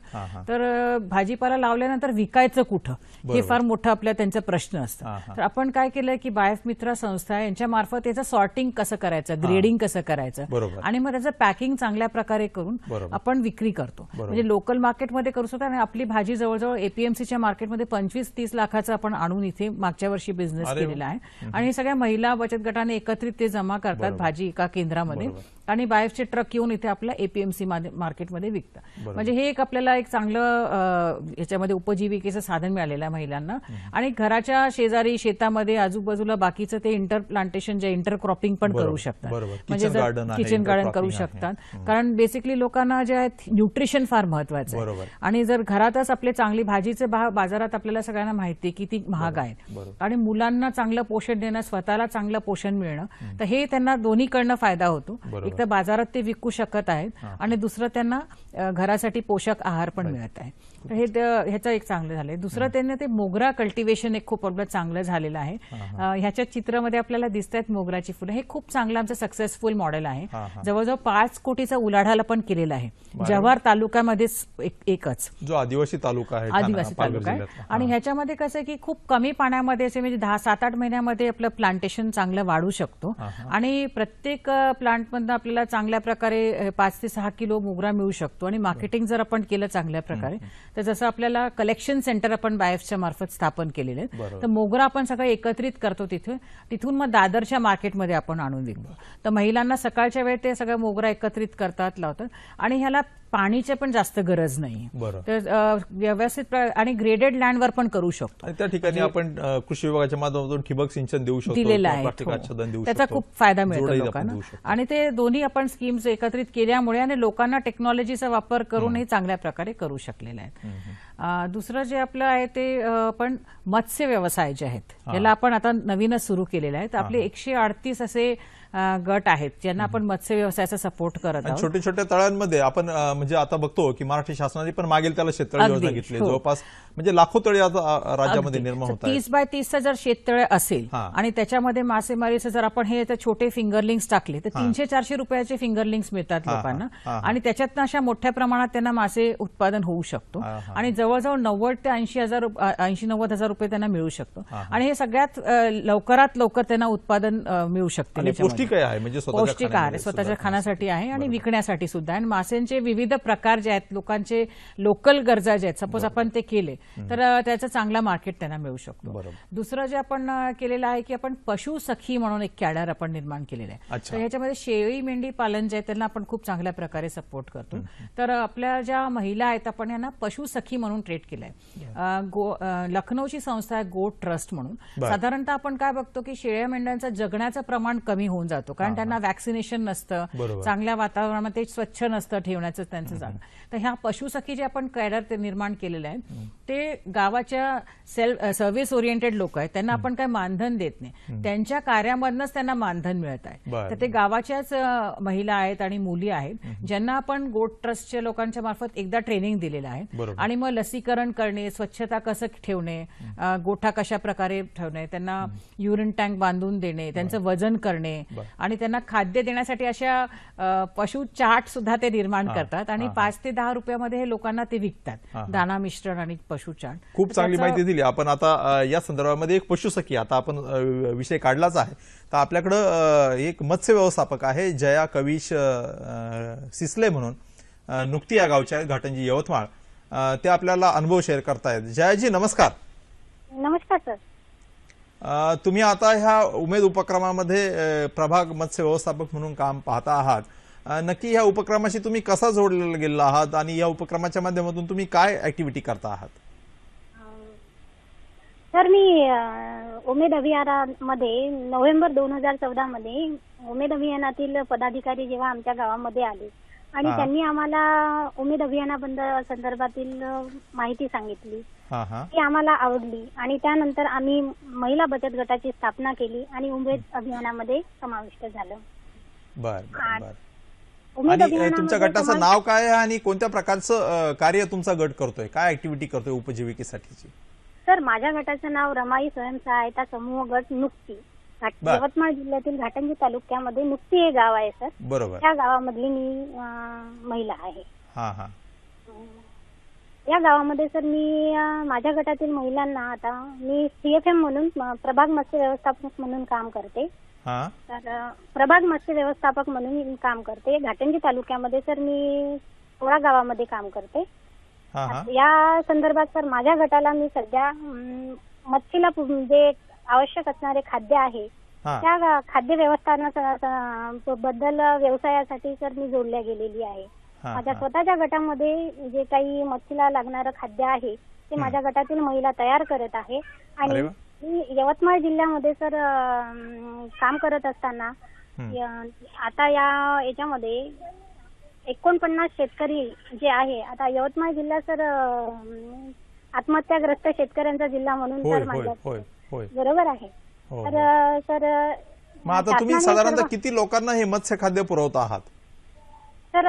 तर भाजीपाला लावल्यानंतर विकायचं कुठं हे फार मोठं आपल्या त्यांचा प्रश्न असतं तर आपण काय केलंय की बायफ मित्रा संस्था यांच्या मार्फत याचं सॉर्टिंग कसं करायचं ग्रेडिंग कसं करायचं आणि मग त्याचं पॅकिंग चांगल्या प्रकारे करून आपण विक्री करतो म्हणजे लोकल मार्केटमध्ये करू शकतो आणि आपली भाजी जवळजवळ एपीएमसीच्या मार्केटमध्ये 25-30 लाखाचं आपण आणून इथे मागच्या वर्षी बिझनेस केलेला आहे आणि हे सगळ्या महिला बचत गटाने एकत्रित ते जमा करतात भाजी एका केंद्रामध्ये आणि बायफचे ट्रक येऊन इथे आपल्या एपीएमसी मार्केटमध्ये विकतात म्हणजे हे एक आपल्याला एक चांगलं याच्यामध्ये उपजीविकेचं साधन मिळालेलं आहे महिलांना आणि घराच्या शेजारी शेतामध्ये आजूबाजूला बाकीचं ते इंटर प्लांटेशन जे इंटर क्रॉपिंग पण करू शकतात म्हणजे किचन गार्डन करू शकतात कारण बेसिकली लोकांना जे आहेत न्यूट्रिशन फार महत्वाचं आहे आणि जर घरातच आपले चांगली भाजीचे बाजारात आपल्याला सगळ्यांना माहिती आहे की ती महाग आहेत आणि मुलांना चांगलं पोषण देणं स्वतःला चांगलं पोषण मिळणं तर हे त्यांना दोन्हीकडनं फायदा होतो एक तर बाजारात ते विकू शकत आहेत आणि दुसरं त्यांना घरासाठी पोषक आहार पण मिळत आहे तर हे ह्याचं एक चांगलं झालंय दुसरं त्यांना ते मोगरा कल्टिव्हेशन एक खूप आपलं चांगलं झालेलं आहे ह्याच्या चित्रामध्ये आपल्याला दिसत आहेत मोगराची फुलं हे खूप चांगलं आमचं सक्सेसफुल मॉडेल आहे जवळजवळ 5 कोटीचा उलाढाला पण केलेला आहे जव्हार तालुक्यामध्येच एकच जो आदिवासी तालुका आहे आणि ह्याच्यामध्ये कसं आहे की खूप कमी पाण्यामध्ये असे म्हणजे 7-8 महिन्यामध्ये आपलं प्लांटेशन चांगलं वाढू शकतो आणि प्रत्येक प्लांटमधनं आपल्याला चांगल्या प्रकारे 5 ते 6 किलो मोगरा मिळू शकतो आणि मार्केटिंग जर आपण केलं चांगल्या प्रकारे तर जसं आपल्याला कलेक्शन सेंटर आपण बायफच्या मार्फत स्थापन केलेले तर मोगरा आपण सगळं एकत्रित करतो तिथून मग दादरच्या मार्केटमध्ये आपण आणून विकतो तर महिलांना सकाळच्या वेळेत ते सगळं मोगरा एकत्रित करतात लावतात आणि ह्याला पाणीची पण जास्त गरज नाही तर व्यवस्थित आणि ग्रेडेड लँडवर पण करू शकतो आणि त्या ठिकाणी आपण कृषी विभागाच्या माध्यमातून ठिबक सिंचन देऊ शकतो दिलेलं आहे त्याचा खूप फायदा मिळतो लोकांना आणि ते दोन्ही आपण स्कीम्स एकत्रित केल्यामुळे आणि लोकांना टेक्नॉलॉजीचा वापर करूनही चांगल्या प्रकारे करू शकलेले आहेत दुसरं जे आपलं आहे ते आपण मत्स्य व्यवसाय जे आहेत याला आपण आता नवीनच सुरू केलेलं आहे तर आपले 138 असे गट आहेत ज्यांना आपण मत्स्य व्यवसायाचा सपोर्ट करत आहोत छोट्या छोट्या तळ्यांमध्ये आपण म्हणजे आता बघतो की मराठी शासनाने पण मागेल त्याला शेततळे योजना घेतली जवळपास म्हणजे लाखो तळे आता राज्यामध्ये निर्माण होत आहेत 30 बाय 30 जर शेततळे असेल आणि त्याच्यामध्ये मासेमारीचं जर आपण हे छोटे फिंगरलिंग्स टाकले तर 300-400 रुपयाचे फिंगरलिंग्स मिळतात लोकांना आणि त्याच्यातनं अशा मोठ्या प्रमाणात त्यांना मासे उत्पादन होऊ शकतो आणि जवळजवळ 90 ते 80-90 हजार रुपये त्यांना मिळू शकतो आणि हे सगळ्यात लवकरात लवकर त्यांना उत्पादन मिळू शकते पौष्टिक आहे म्हणजे पौष्टिक आहे स्वतःच्या खाण्यासाठी आहे आणि विकण्यासाठी सुद्धा आणि माशांचे विविध प्रकार जे आहेत लोकांचे लोकल गरजा जे आहेत सपोज आपण ते केले तर त्याचं चांगला मार्केट त्यांना मिळू शकतो दुसरं जे आपण केलेलं आहे की आपण पशु सखी म्हणून एक कॅडर आपण निर्माण केलेलं आहे तर ह्याच्यामध्ये शेळी मेंढी पालन जे आहे त्यांना आपण खूप चांगल्या प्रकारे सपोर्ट करतो तर आपल्या ज्या महिला आहेत आपण यांना पशु सखी म्हणून ट्रेट केलंय लखनौची संस्था आहे गोट ट्रस्ट म्हणून साधारणतः आपण काय बघतो की शेळ्या मेंढ्यांचं जगण्याचं प्रमाण कमी होऊन जातो कारण त्यांना वॅक्सिनेशन नसतं चांगल्या वातावरणामध्ये स्वच्छ नसतं ठेवण्याचं त्यांचं जागा तर ह्या पशुसखी जे आपण कॅडर ते निर्माण केलेलं आहे ते गावाच्या सर्व्हिस ओरिएंटेड लोक आहेत त्यांना आपण काय मानधन देत नाही त्यांच्या कार्यामधनच त्यांना मानधन मिळत आहे तर ते गावाच्याच महिला आहेत आणि मुली आहेत ज्यांना आपण गोट ट्रस्टच्या लोकांच्या मार्फत एकदा ट्रेनिंग दिलेलं आहे आणि मग लसीकरण करणे स्वच्छता कसं ठेवणे गोठा कशा प्रकारे ठेवणे त्यांना युरिन टँक बांधून देणे त्यांचं वजन करणे आणि त्यांना खाद्य देण्यासाठी अशा पशु चार्ट सुद्धा ते निर्माण करतात आणि 5 ते 10 रुपयामध्ये हे लोकांना ते विकतात दाना मिश्रण आणि पशु चार्ट खूप चांगली माहिती दिली आपण आता या संदर्भामध्ये एक पशुसखी आता आपण विषय काढलाच आहे तर आपल्याकडं एक मत्स्य व्यवस्थापक आहे जया कविश सिसले म्हणून नुकती या गावच्या घाटंजी यवतमाळ ते आपल्याला अनुभव शेअर करतायत जयाजी नमस्कार नमस्कार सर तुम्ही आता ह्या उमेद उपक्रमामध्ये प्रभाग मत्स्य व्यवस्थापक म्हणून काम पाहता आहात. नक्की ह्या उपक्रमाशी तुम्ही कसा जोडलेला गेला आहात आणि या उपक्रमाच्या माध्यमातून तुम्ही काय ऍक्टिव्हिटी करता आहात? तर मी उमेद अभियानामध्ये नोव्हेंबर 2014 मध्ये उमेद अभियानातील पदाधिकारी जेव्हा आमच्या गावामध्ये आले आणि त्यांनी आम्हाला उमेद अभियानाबद्दल संदर्भातील माहिती सांगितली, ती आम्हाला आवडली आणि त्यानंतर आम्ही महिला बचत गटाची स्थापना केली आणि उमेद अभियानामध्ये समाविष्ट झालो. बर. आणि तुमच्या गटाचं नाव काय आहे आणि कोणत्या प्रकारचं कार्य तुमचा गट करतोय, काय ऍक्टिव्हिटी करतोय उपजीविकेसाठीची? सर, माझ्या गटाचं नाव रमाई स्वयंसहायता समूह गट नुक्ती, यवतमाळ जिल्ह्यातील घाटंजी तालुक्यामध्ये नुक्ती हे गाव आहे सर. बरोबर. त्या गावामधली मी महिला आहे. या गावामध्ये सर मी माझ्या गटातील महिलांना आता मी CFM म्हणून प्रभाग मत्स्य व्यवस्थापक म्हणून काम करते. तर प्रभाग मत्स्य व्यवस्थापक म्हणून काम करते. घाटंजी तालुक्यामध्ये सर मी 16 गावामध्ये काम करते. या संदर्भात सर माझ्या गटाला मी सध्या मच्छीला जे आवश्यक असणारे खाद्य आहे त्या खाद्य व्यवस्थापनाबद्दल व्यवसायासाठी सर मी जोडल्या गेलेली आहे. माझ्या स्वतःच्या गटामध्ये जे काही मच्छीला लागणारं खाद्य आहे ते माझ्या गटातील महिला तयार करत आहे. आणि मी यवतमाळ जिल्ह्यामध्ये सर काम करत असताना आता याच्यामध्ये 49 शेतकरी जे आहे, आता यवतमाळ जिल्हा सर आत्महत्याग्रस्त शेतकऱ्यांचा जिल्हा म्हणून सर मानला बरोबर आहे. तर सर मग आता तुम्ही साधारणतः किती लोकांना हे मत्स्य खाद्य पुरवत आहात? सर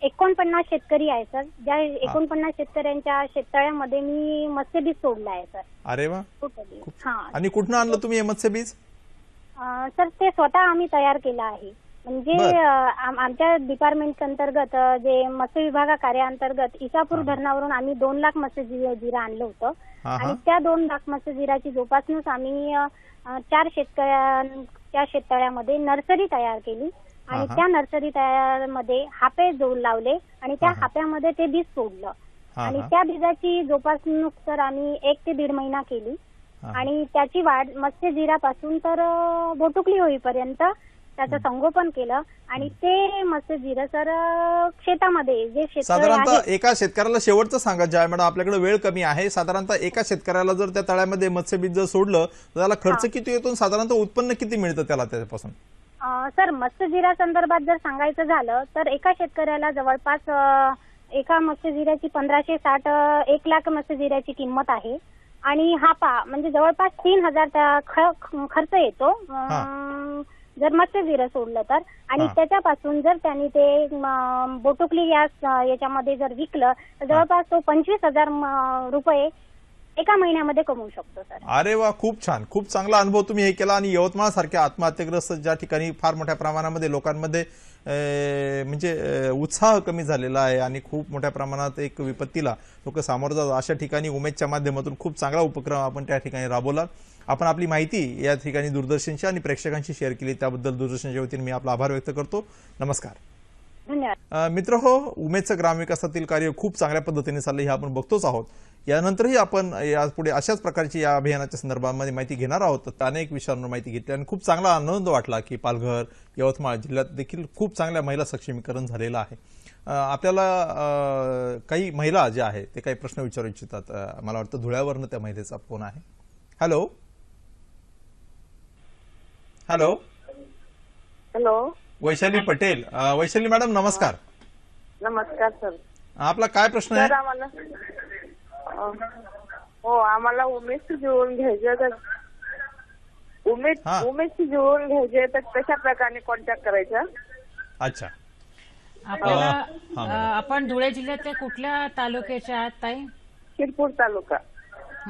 49 शेतकरी आहे सर. ज्या 49 शेतकऱ्यांच्या शेततळ्यामध्ये मी मत्स्यबीज सोडलं आहे सर. अरे वा. आणि कुठनं आणलं तुम्ही हे मत्स्यबीज? सर ते स्वतः आम्ही तयार केलं आहे. म्हणजे आमच्या डिपार्टमेंट अंतर्गत जे मत्स्य विभागा कार्याअंतर्गत इसापूर धरणावरून आम्ही 2 लाख मत्स्य जिरा आणलं होतं आणि त्या 2 लाख मत्स्य जिराची जोपासणूक आम्ही 4 शेतकऱ्यांच्या शेततळ्यामध्ये नर्सरी तयार केली आणि त्या नर्सरी तयारमध्ये हापे जोड लावले आणि त्या हाप्यामध्ये ते बीज सोडलं आणि त्या बीजाची जोपासणूक सर आम्ही 1 ते 1.5 महिना केली आणि त्याची वाढ मत्स्य जिरापासून तर बोटुकली होईपर्यंत त्याचं संगोपन केलं आणि ते मत्स्य जिरं सर शेतामध्ये जे शेतकरी साधारणतः एका शेतकऱ्याला शेवटचं सांगा ज्या मॅडम आपल्याकडे वेळ कमी आहे, साधारणतः एका शेतकऱ्याला जर त्या तळ्यामध्ये मत्स्यबीज जर सोडलं तर त्याला खर्च किती येतो, साधारणतः उत्पन्न किती मिळतं त्याला त्याच्यापासून? सर मत्स्य जिरा संदर्भात जर सांगायचं झालं तर एका शेतकऱ्याला जवळपास एका मत्स्य जिऱ्याची 1560 1 लाख मत्स्य जिऱ्याची किंमत आहे आणि हापा म्हणजे जवळपास 3000 खर्च येतो जर मत्स्य जिरं सोडलं तर. आणि त्याच्यापासून जर त्यांनी ते बोटुकली याच्यामध्ये जर विकलं तर जवळपास तो 25,000 रुपये एका महिन्यामध्ये कमवू शकतो सर. अरे वा, खूप छान, खूप चांगला अनुभव तुम्ही हे केला. आणि यवतमाळ सारख्या आत्महत्याग्रस्त ज्या ठिकाणी फार मोठ्या प्रमाणामध्ये लोकांमध्ये म्हणजे उत्साह कमी झालेला आहे आणि खूप मोठ्या प्रमाणात एक विपत्तीला लोक सामोरं जातात, अशा ठिकाणी उमेदच्या माध्यमातून खूप चांगला उपक्रम आपण त्या ठिकाणी राबवला. आपण आपली माहिती या ठिकाणी दूरदर्शनशी आणि प्रेक्षकांशी शेअर केली, त्याबद्दल दूरदर्शनच्या वतीने मी आपला आभार व्यक्त करतो. नमस्कार. धन्यवाद. मित्र हो, उमेदचं ग्रामविकासातील कार्य खूप चांगल्या पद्धतीने चाललं हे आपण बघतोच आहोत. यानंतरही आपण यापुढे अशाच प्रकारची या अभियानाच्या संदर्भामध्ये माहिती घेणार आहोत. तर अनेक विषयांवर माहिती घेतली आणि खूप चांगला आनंद वाटला की पालघर, यवतमाळ जिल्ह्यात देखील खूप चांगल्या महिला सक्षमीकरण झालेलं आहे. आपल्याला काही महिला ज्या आहेत ते काही प्रश्न विचारू इच्छितात. मला वाटतं धुळ्यावरनं त्या महिलेचा फोन आहे. Hello hello hello, Vaishali Patel. Vaishali madam नमस्कार. नमस्कार सर. आपला काय प्रश्न सर आहे? आम्हाला आम्हाला उमेदची जुळवून घ्यायची तर उमेदची जुळवून घ्यायची तर कशा प्रकारे कॉन्टॅक्ट करायचा? अच्छा, आपल्याला आपण धुळे जिल्ह्यातल्या कुठल्या तालुक्याच्या आहात ताई? शिरपूर तालुका.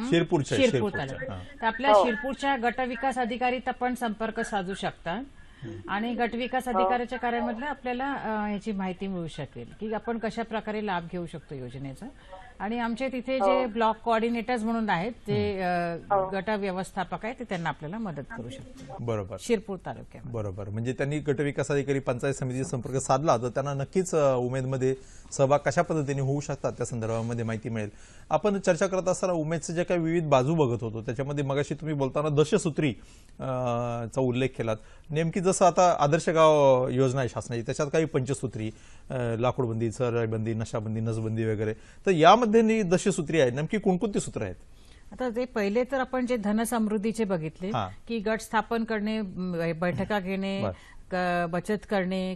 शिरपूर तालुका. तर आपल्या शिरपूरच्या गटविकास अधिकारीत आपण संपर्क साधू शकता आणि गटविकास अधिकाऱ्याच्या कार्यामधलं आपल्याला याची माहिती मिळू शकेल की आपण कशा प्रकारे लाभ घेऊ शकतो योजनेचा. आणि आमचे तिथे जे ब्लॉक कोऑर्डिनेटर्स म्हणून आहेत ते गट व्यवस्थापक आहेत ते त्यांना आपल्याला मदत करू शकतात. बरोबर. शिरपूर तालुक्यात. बरोबर. म्हणजे त्यांनी गट विकास अधिकारी पंचायत समितीशी संपर्क साधला तर त्यांना नक्कीच उमेदमध्ये सहभाग कशा पद्धतीने होऊ शकतात त्या संदर्भामध्ये माहिती मिळेल. आपण चर्चा करत असताना उमेदचे जे काही विविध बाजू बघत होतो त्याच्यामध्ये मगाशी तुम्ही बोलताना दशसूत्री चा उल्लेख केलात. नेमकी जसं आता आदर्श गाव योजना आहे शासनाची त्याच्यात काही पंचसूत्री, लाकूडबंदी, चराईबंदी, नशाबंदी, नसबंदी वगैरे, तर यामध्ये दशसूत्री आहे. नेमकी कोणकोणती सूत्र आहेत? आता ते पहिले तर आपण जे धनसमृद्धीचे बघितले की गट स्थापन करणे, बैठका घेणे, बचत करणे,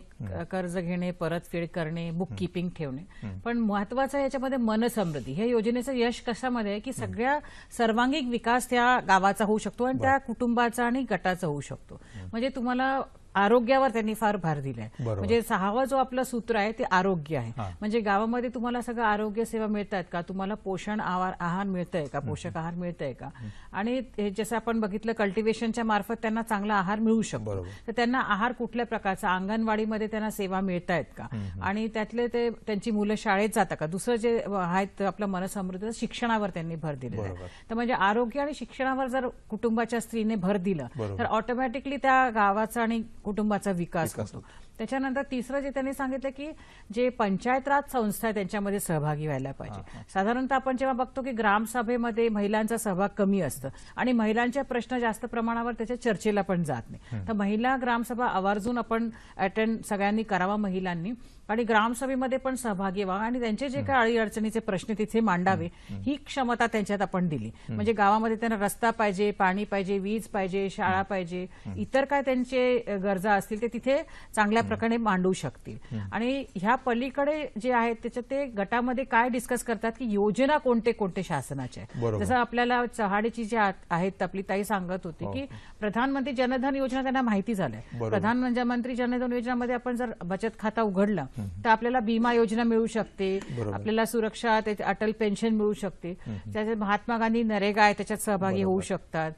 कर्ज घेणे, परतफेड करणे, बुक किपिंग ठेवणे. पण महत्वाचं याच्यामध्ये मनसमृद्धी. हे योजनेचं यश कशामध्ये आहे की सगळ्या सर्वांगीण विकास त्या गावाचा होऊ शकतो आणि त्या कुटुंबाचा आणि गटाचा होऊ शकतो. म्हणजे तुम्हाला आरोग्यावर त्यांनी फार भर दिलाय. म्हणजे 6वा जो आपलं सूत्र आहे ते आरोग्य आहे. म्हणजे गावामध्ये तुम्हाला सगळं आरोग्य सेवा मिळतात का, तुम्हाला पोषण आहार मिळतंय का, पोषक आहार मिळतंय का, आणि जसं आपण बघितलं कल्टिव्हेशनच्या मार्फत त्यांना चांगला आहार मिळू शकतो. तर त्यांना आहार कुठल्या प्रकारचा, अंगणवाडीमध्ये त्यांना सेवा मिळतायत का, आणि त्यातले ते त्यांची मुलं शाळेत जातात का. दुसरं जे आहेत आपलं मनसमृद्धी, शिक्षणावर त्यांनी भर दिलेला आहे. तर म्हणजे आरोग्य आणि शिक्षणावर जर कुटुंबाच्या स्त्रीने भर दिलं तर ऑटोमॅटिकली त्या गावाचा आणि कुटुंबाचा विकास होतो. त्याच्यानंतर तिसरं जे त्यांनी सांगितलं की जे पंचायत राज संस्था आहे त्यांच्यामध्ये सहभागी व्हायला पाहिजे. साधारणतः आपण जेव्हा बघतो की ग्रामसभेमध्ये महिलांचा सहभाग कमी असतं आणि महिलांचे प्रश्न जास्त प्रमाणावर त्याच्या चर्चेला पण जात नाही. तर महिला ग्रामसभा आवर्जून आपण अटेंड सगळ्यांनी करावा महिलांनी, आणि ग्रामसभेमध्ये पण सहभागी व्हावा आणि त्यांचे जे काही अडीअडचणीचे प्रश्न तिथे मांडावे ही क्षमता त्यांच्यात आपण दिली. म्हणजे गावामध्ये त्यांना रस्ता पाहिजे, पाणी पाहिजे, वीज पाहिजे, शाळा पाहिजे, इतर काय त्यांचे गरजा असतील ते तिथे चांगल्या प्रकारे मांडू शकतील. आणि ह्या पलीकडे जे आहेत त्याच्यात ते गटामध्ये काय डिस्कस करतात की योजना कोणते कोणते शासनाचे. जसं आपल्याला चहाडीची जी आहेत आपली ताई सांगत होती की प्रधानमंत्री जनधन योजना त्यांना माहिती झालंय. प्रधानमंत्री जनधन योजनेमध्ये आपण जर बचत खाता उघडलं तर आपल्याला बीमा योजना मिळू शकते, आपल्याला सुरक्षा, अटल पेन्शन मिळू शकते. त्याच्यात महात्मा गांधी नरेगा आहे त्याच्यात सहभागी होऊ शकतात.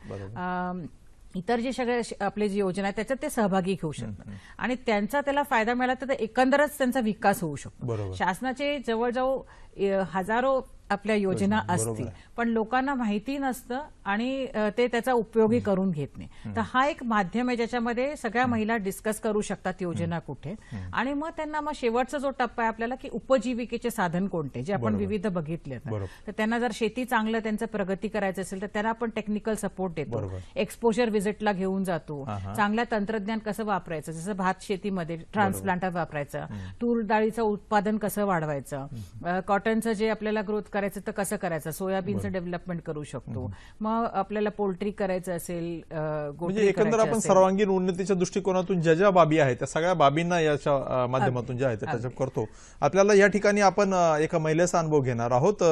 इतर जे सगळे आपले जी योजना आहे त्याच्यात ते सहभागी घेऊ शकतात आणि त्यांचा त्याला फायदा मिळाला तर एकंदरच त्यांचा विकास होऊ शकतो. शासनाचे जवळजवळ हजारो आपल्या योजना असतील पण लोकांना माहिती नसतं आणि ते त्याचा उपयोगही करून घेत नाही. तर हा एक माध्यम आहे ज्याच्यामध्ये सगळ्या महिला डिस्कस करू शकतात योजना कुठे, आणि मग त्यांना मग शेवटचा जो टप्पा आहे आपल्याला की उपजीविकेचे साधन कोणते जे आपण विविध बघितले. तर त्यांना जर शेती चांगलं त्यांचं प्रगती करायचं असेल तर त्यांना आपण टेक्निकल सपोर्ट देतो, एक्सपोजर व्हिजिटला घेऊन जातो, चांगलं तंत्रज्ञान कसं वापरायचं, जसं भात शेतीमध्ये ट्रान्सप्लांटर वापरायचं, तूर डाळीचं उत्पादन कसं वाढवायचं, कॉटनचं जे आपल्याला ग्रोथ करायचं तर कसं करायचं, सोयाबीनचं डेव्हलपमेंट करू शकतो. मग आपल्याला पोल्ट्री करायचं असेल, म्हणजे एकंदर आपण सर्वांगीण उन्नतीच्या दृष्टिकोनातून ज्या ज्या बाबी आहेत त्या सगळ्या बाबींना याच्या माध्यमातून ज्या आहेत त्याच्यात करतो. आपल्याला या ठिकाणी आपण एका महिलेचा अनुभव घेणार आहोत.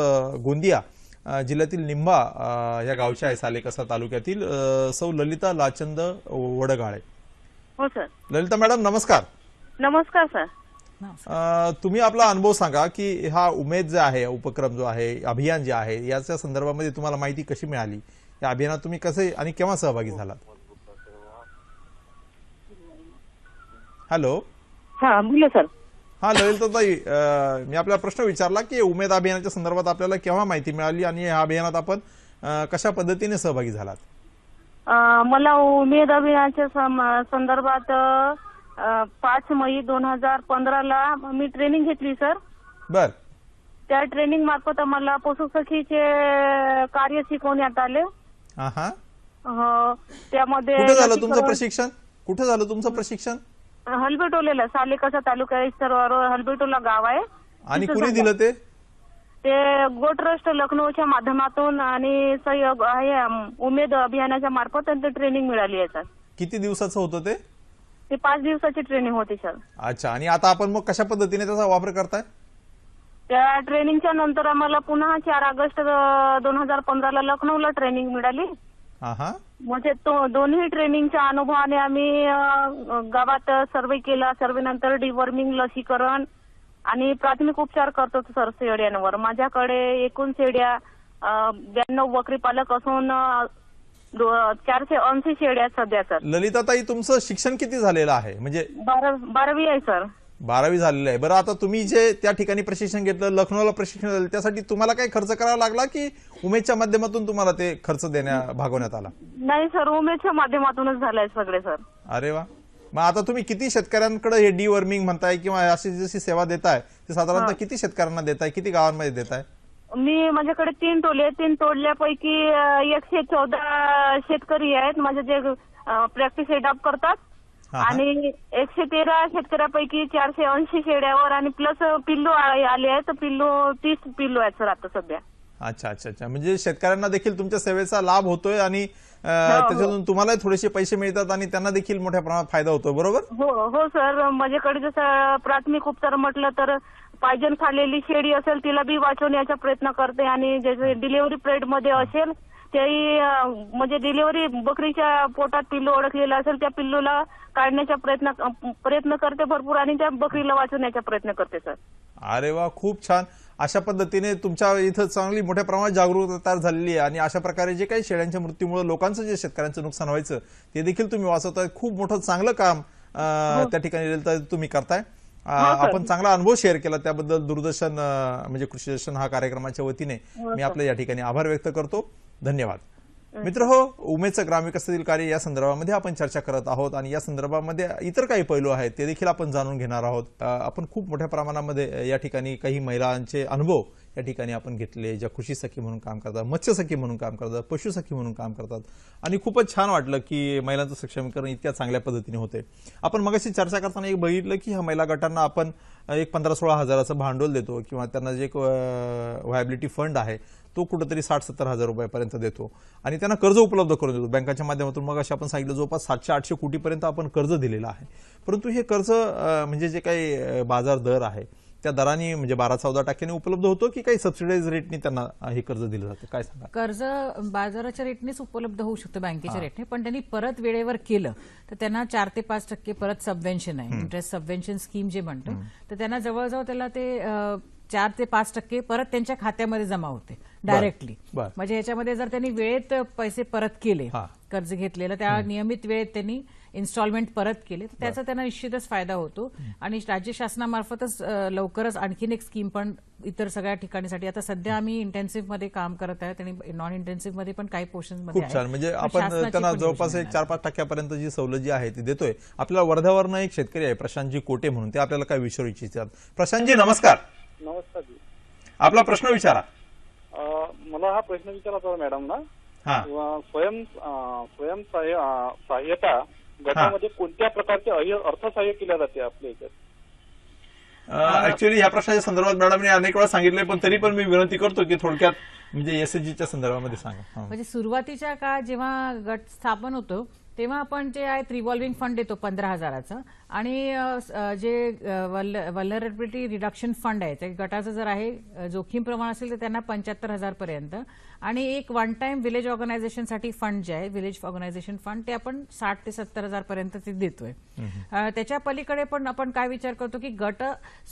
गोंदिया जिल्ह्यातील निंबा या गावच्या आहे, सालेकसा तालुक्यातील सौ ललिता लाचंद वडगाळे. हो सर. ललिता मॅडम नमस्कार. नमस्कार सर. तुम्ही आपला अनुभव सांगा की हा उमेद जे आहे, उपक्रम जो आहे, अभियान जे आहे, याच्या संदर्भामध्ये तुम्हाला माहिती कशी मिळाली, या अभियानात तुम्ही कसे आणि केव्हा सहभागी झालात? हॅलो. हा बोला सर. हा ललिताताई, मी आपला प्रश्न विचारला की उमेद अभियानाच्या संदर्भात आपल्याला केव्हा माहिती मिळाली आणि या अभियानात आपण कशा पद्धतीने सहभागी झालात? मला उमेद अभियानाच्या संदर्भात 5 मई 2015 मी ट्रेनिंग घेतली सर. बर. त्या ट्रेनिंग मार्फत आम्हाला पशुसखीचे कार्य शिकवण्यात आले. त्यामध्ये कुठे झालं तुमचं प्रशिक्षण? कुठे झालं तुमचं प्रशिक्षण? हलबेटोलेला, सालेकसा तालुका सर्व हलबेटोला गाव आहे. आणि कुणी दिलं ते? ते गो ट्रस्ट लखनौच्या माध्यमातून आणि सहयोग आहे उमेद अभियानाच्या मार्फत ते ट्रेनिंग मिळाली आहे सर. किती दिवसाचं होतं ते? ते 5 दिवसाची ट्रेनिंग होती सर. अच्छा. आणि आता आपण मग कशा पद्धतीने त्याचा वापर करताय? त्या ट्रेनिंगच्या नंतर आम्हाला पुन्हा 4 ऑगस्ट 2015 लखनौला ट्रेनिंग मिळाली. म्हणजे दोन्ही ट्रेनिंगच्या अनुभवाने आम्ही गावात सर्वे केला. सर्वे नंतर डिवर्मिंग, लसीकरण आणि प्राथमिक उपचार करतो सर शेळ्यांवर. माझ्याकडे एकूण शेळ्या 92 बकरी पालक असून 480 शेळ्या सध्या सर. ललिताताई तुमचं शिक्षण किती झालेलं आहे? म्हणजे 12वी आहे सर. 12वी झालेलं आहे. बरं, आता तुम्ही जे त्या ठिकाणी प्रशिक्षण घेतलं, लखनौला प्रशिक्षण झालं, त्यासाठी तुम्हाला काही खर्च करावा लागला की उमेदच्या माध्यमातून तुम्हाला ते खर्च भागवण्यात आला? नाही सर, उमेदच्या माध्यमातूनच झालंय सगळे सर. अरे वा. मग आता तुम्ही किती शेतकऱ्यांकडे हे डिवर्मिंग म्हणताय किंवा अशी जशी सेवा देताय ते साधारणतः किती शेतकऱ्यांना देताय, किती गावांमध्ये देताय? मी माझ्याकडे 3 टोले आहेत. 3 टोलल्यापैकी 114 शेतकरी आहेत माझे जे प्रॅक्टिस एडॉप्ट करतात, आणि 113 शेतकऱ्यापैकी 480 शेड्यावर आणि प्लस पिल्लू आले आहेत. पिल्लू 30 पिल्लू आहेत सर आता सध्या. अच्छा अच्छा अच्छा. म्हणजे शेतकऱ्यांना देखील तुमच्या सेवेचा लाभ होतोय आणि त्याच्यातून तुम्हाला थोडेसे पैसे मिळतात आणि त्यांना देखील मोठ्या प्रमाणात फायदा होतो. बरोबर? हो सर. माझ्याकडे जसं प्राथमिक उपचार म्हटलं तर पायजन खाल्लेली शेळी असेल तिला बी वाचवण्याचा प्रयत्न करते, आणि जसे डिलिव्हरी पिरियड मध्ये असेल त्याही म्हणजे डिलिव्हरी बकरीच्या पोटात पिल्लू अडकलेलं असेल त्या पिल्लूला काढण्याचा प्रयत्न करते भरपूर, आणि त्या बकरीला वाचवण्याचा प्रयत्न करते सर. अरे वा, खूप छान. अशा पद्धतीने तुमच्या इथं चांगली मोठ्या प्रमाणात जागरूकता तयार झालेली आहे, आणि अशा प्रकारे जे काही शेळ्यांच्या मृत्यूमुळे लोकांचं जे शेतकऱ्यांचं नुकसान व्हायचं ते देखील तुम्ही वाचवताय. खूप मोठं चांगलं काम त्या ठिकाणी तुम्ही करताय. आपण चांगला अनुभव शेअर केला त्याबद्दल दूरदर्शन म्हणजे कृषी दर्शन हा कार्यक्रमाच्या वतीने मी आपल्या या ठिकाणी आभार व्यक्त करतो. धन्यवाद. मित्र हो, उमेदचं ग्रामविकासातील कार्य या संदर्भामध्ये आपण चर्चा करत आहोत, आणि या संदर्भामध्ये इतर काही पैलू आहेत ते देखील आपण जाणून घेणार आहोत. आपण खूप मोठ्या प्रमाणामध्ये या ठिकाणी काही महिलांचे अनुभव या ठिकाणी आपण घेतले, ज्या कृषी सखी म्हणून काम करतात, मत्स्य सखी म्हणून काम करतात, पशु सखी म्हणून काम करतात, आणि खूपच छान वाटलं की महिलांचं सक्षमीकरण इतक्या चांगल्या पद्धतीने होते. आपण मगाशी चर्चा करताना एक बघितलं की ह्या महिला गटांना आपण एक 15-16 हजाराचं भांडवल देतो, किंवा त्यांना जे एक व्हायबिलिटी फंड आहे तो कुठेतरी 60-70 हजार रुपयापर्यंत देतो, आणि त्यांना कर्ज उपलब्ध करून देतो बँकांच्या माध्यमातून. मग अशी आपण सांगितलं जवळपास 700-800 कोटीपर्यंत आपण कर्ज दिलेलं आहे. परंतु हे कर्ज म्हणजे जे काही बाजार दर आहे त्या दराने म्हणजे 12-14% उपलब्ध होतो की काही सबसिडाइज रेटने त्यांना हे कर्ज दिलं जातं? काय सांगा? कर्ज बाजाराच्या रेटनेच उपलब्ध होऊ शकतं, बँकेच्या रेटने, पण त्यांनी परत वेळेवर केलं तर त्यांना 4 ते 5% परत सबवेन्शन आहे, इंटरेस्ट सबवेन्शन स्कीम जे म्हणतो, तर त्यांना जवळजवळ त्याला ते 4 ते 5% परत त्यांच्या खात्यामध्ये जमा होते डायरेक्टली. म्हणजे ह्याच्यामध्ये जर त्यांनी वेळेत पैसे परत केले, कर्ज घेतलेलं त्या नियमित वेळेत त्यांनी इन्स्टॉलमेंट परत केले तर त्याचा त्यांना निश्चितच फायदा होतो. आणि राज्य शासनामार्फतच लवकरच आणखीन एक स्कीम पण इतर सगळ्या ठिकाणीसाठी आता सध्या आम्ही इंटेन्सिव्ह मध्ये काम करत आहेत, आणि नॉन इंटेन्सिव्ह मध्ये पण काही पोर्शन्स मध्ये. खूप छान. म्हणजे आपण त्यांना जवळपास 4-5% जी सवलत जी आहे ती देतोय. आपल्याला वर्ध्यावरनं एक शेतकरी आहे प्रशांतजी कोटे म्हणून, ते आपल्याला काय विचारू इच्छितात. प्रशांतजी नमस्कार. नमस्कार जी. आपला प्रश्न विचारा. मला हा प्रश्न विचारायचा होता मॅडम ना, स्वयं सहाय्यता गटामध्ये कोणत्या प्रकारचे अर्थसहाय्य केले जाते आपल्या इथे? ऍक्च्युअली या प्रश्नाच्या संदर्भात मॅडमने अनेक वेळा सांगितले, पण तरी पण मी विनंती करतो की थोडक्यात म्हणजे एसएचजीच्या संदर्भामध्ये सांगा. म्हणजे सुरुवातीच्या काळात जेव्हा गट स्थापन होतो तेव्हा आपण जे आहेत रिव्हॉल्विंग फंड देतो 15,000चं, आणि जे वल्नरेबिलिटी रिडक्शन फंड आहे त्या गटाचं जर आहे जोखीम प्रमाण असेल तर त्यांना 75,000 पर्यंत, आणि एक वन टाइम विलेज ऑर्गनायझेशनसाठी फंड जे आहे विलेज ऑर्गनायझेशन फंड ते आपण 60,000 ते 70,000 पर्यंत ते देतोय. त्याच्या पलीकडे पण आपण काय विचार करतो की गट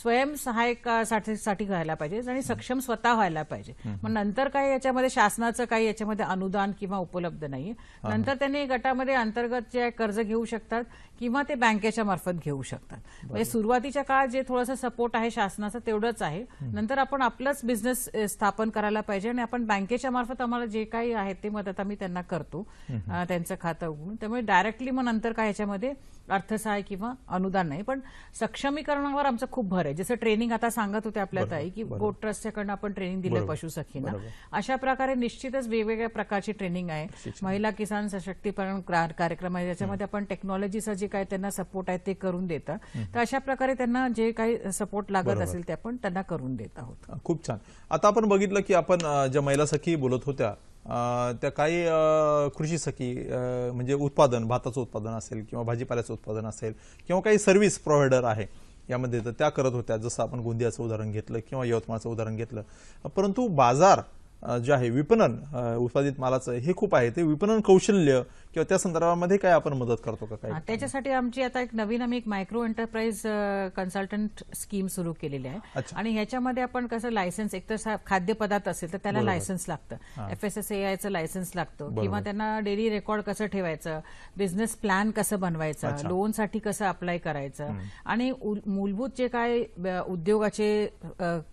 स्वयंसहाय्यकासाठी व्हायला पाहिजे आणि सक्षम स्वतः व्हायला पाहिजे. मग नंतर काही याच्यामध्ये शासनाचं काही याच्यामध्ये अनुदान किंवा उपलब्ध नाही. नंतर त्यांनी गटामध्ये अंतर्गत जे कर्ज घेऊ शकतात किंवा ते बँकेच्या मार्फत घेऊ शकतात. म्हणजे सुरुवातीच्या काळात जे थोडंसं सपोर्ट आहे शासनाचं तेवढंच आहे. नंतर आपण आपलंच बिझनेस स्थापन करायला पाहिजे, आणि आपण बँकेच्या मार्फत आम्हाला जे काही आहे ते मदत आम्ही त्यांना करतो त्यांचं खातं उघडून. त्यामुळे डायरेक्टली मग नंतर काय याच्यामध्ये अर्थसहाय्य किंवा अनुदान नाही, पण सक्षमीकरणावर आमचं खूप भर आहे. जसं ट्रेनिंग आता सांगत होते आपल्या ताई की गोट ट्रस्टच्याकडनं आपण ट्रेनिंग दिलं पशुसखींना, अशा प्रकारे निश्चितच वेगवेगळ्या प्रकारची ट्रेनिंग आहे. महिला किसान सशक्तीकरण कार्यक्रम आहे ज्याच्यामध्ये आपण टेक्नॉलॉजीचं जे काय त्यांना सपोर्ट आहे ते करून देतात. तर अशा प्रकारे त्यांना जे काही सपोर्ट लागत असेल ते आपण त्यांना करून देत आहोत. खूप छान. आता आपण बघितलं की आपण ज्या महिला सखी बोलत होत्या त्या काही कृषी सखी म्हणजे उत्पादन, भाताचं उत्पादन असेल किंवा भाजीपाल्याचं उत्पादन असेल किंवा काही सर्व्हिस प्रोव्हायडर आहे यामध्ये, तर त्या करत होत्या. जसं आपण गोंदियाचं उदाहरण घेतलं किंवा यवतमाळचं उदाहरण घेतलं. परंतु बाजार जे आहे विपणन उत्पादित मालाचं हे खूप आहे, ते विपणन कौशल्य किंवा त्या संदर्भामध्ये काय आपण मदत करतो का काय? त्याच्यासाठी आमची आता एक नवीन आम्ही एक मायक्रो एंटरप्राइज कन्सल्टंट स्कीम सुरू केलेली आहे आणि ह्याच्यामध्ये आपण कसं लायसन्स, एक तर खाद्यपदार्थ असेल तर त्याला लायसन्स लागतं, FSSAIचं लायसन्स लागतं, किंवा त्यांना डेली रेकॉर्ड कसं ठेवायचं, बिझनेस प्लॅन कसं बनवायचं, लोनसाठी कसं अप्लाय करायचं आणि मूलभूत जे काय उद्योगाचे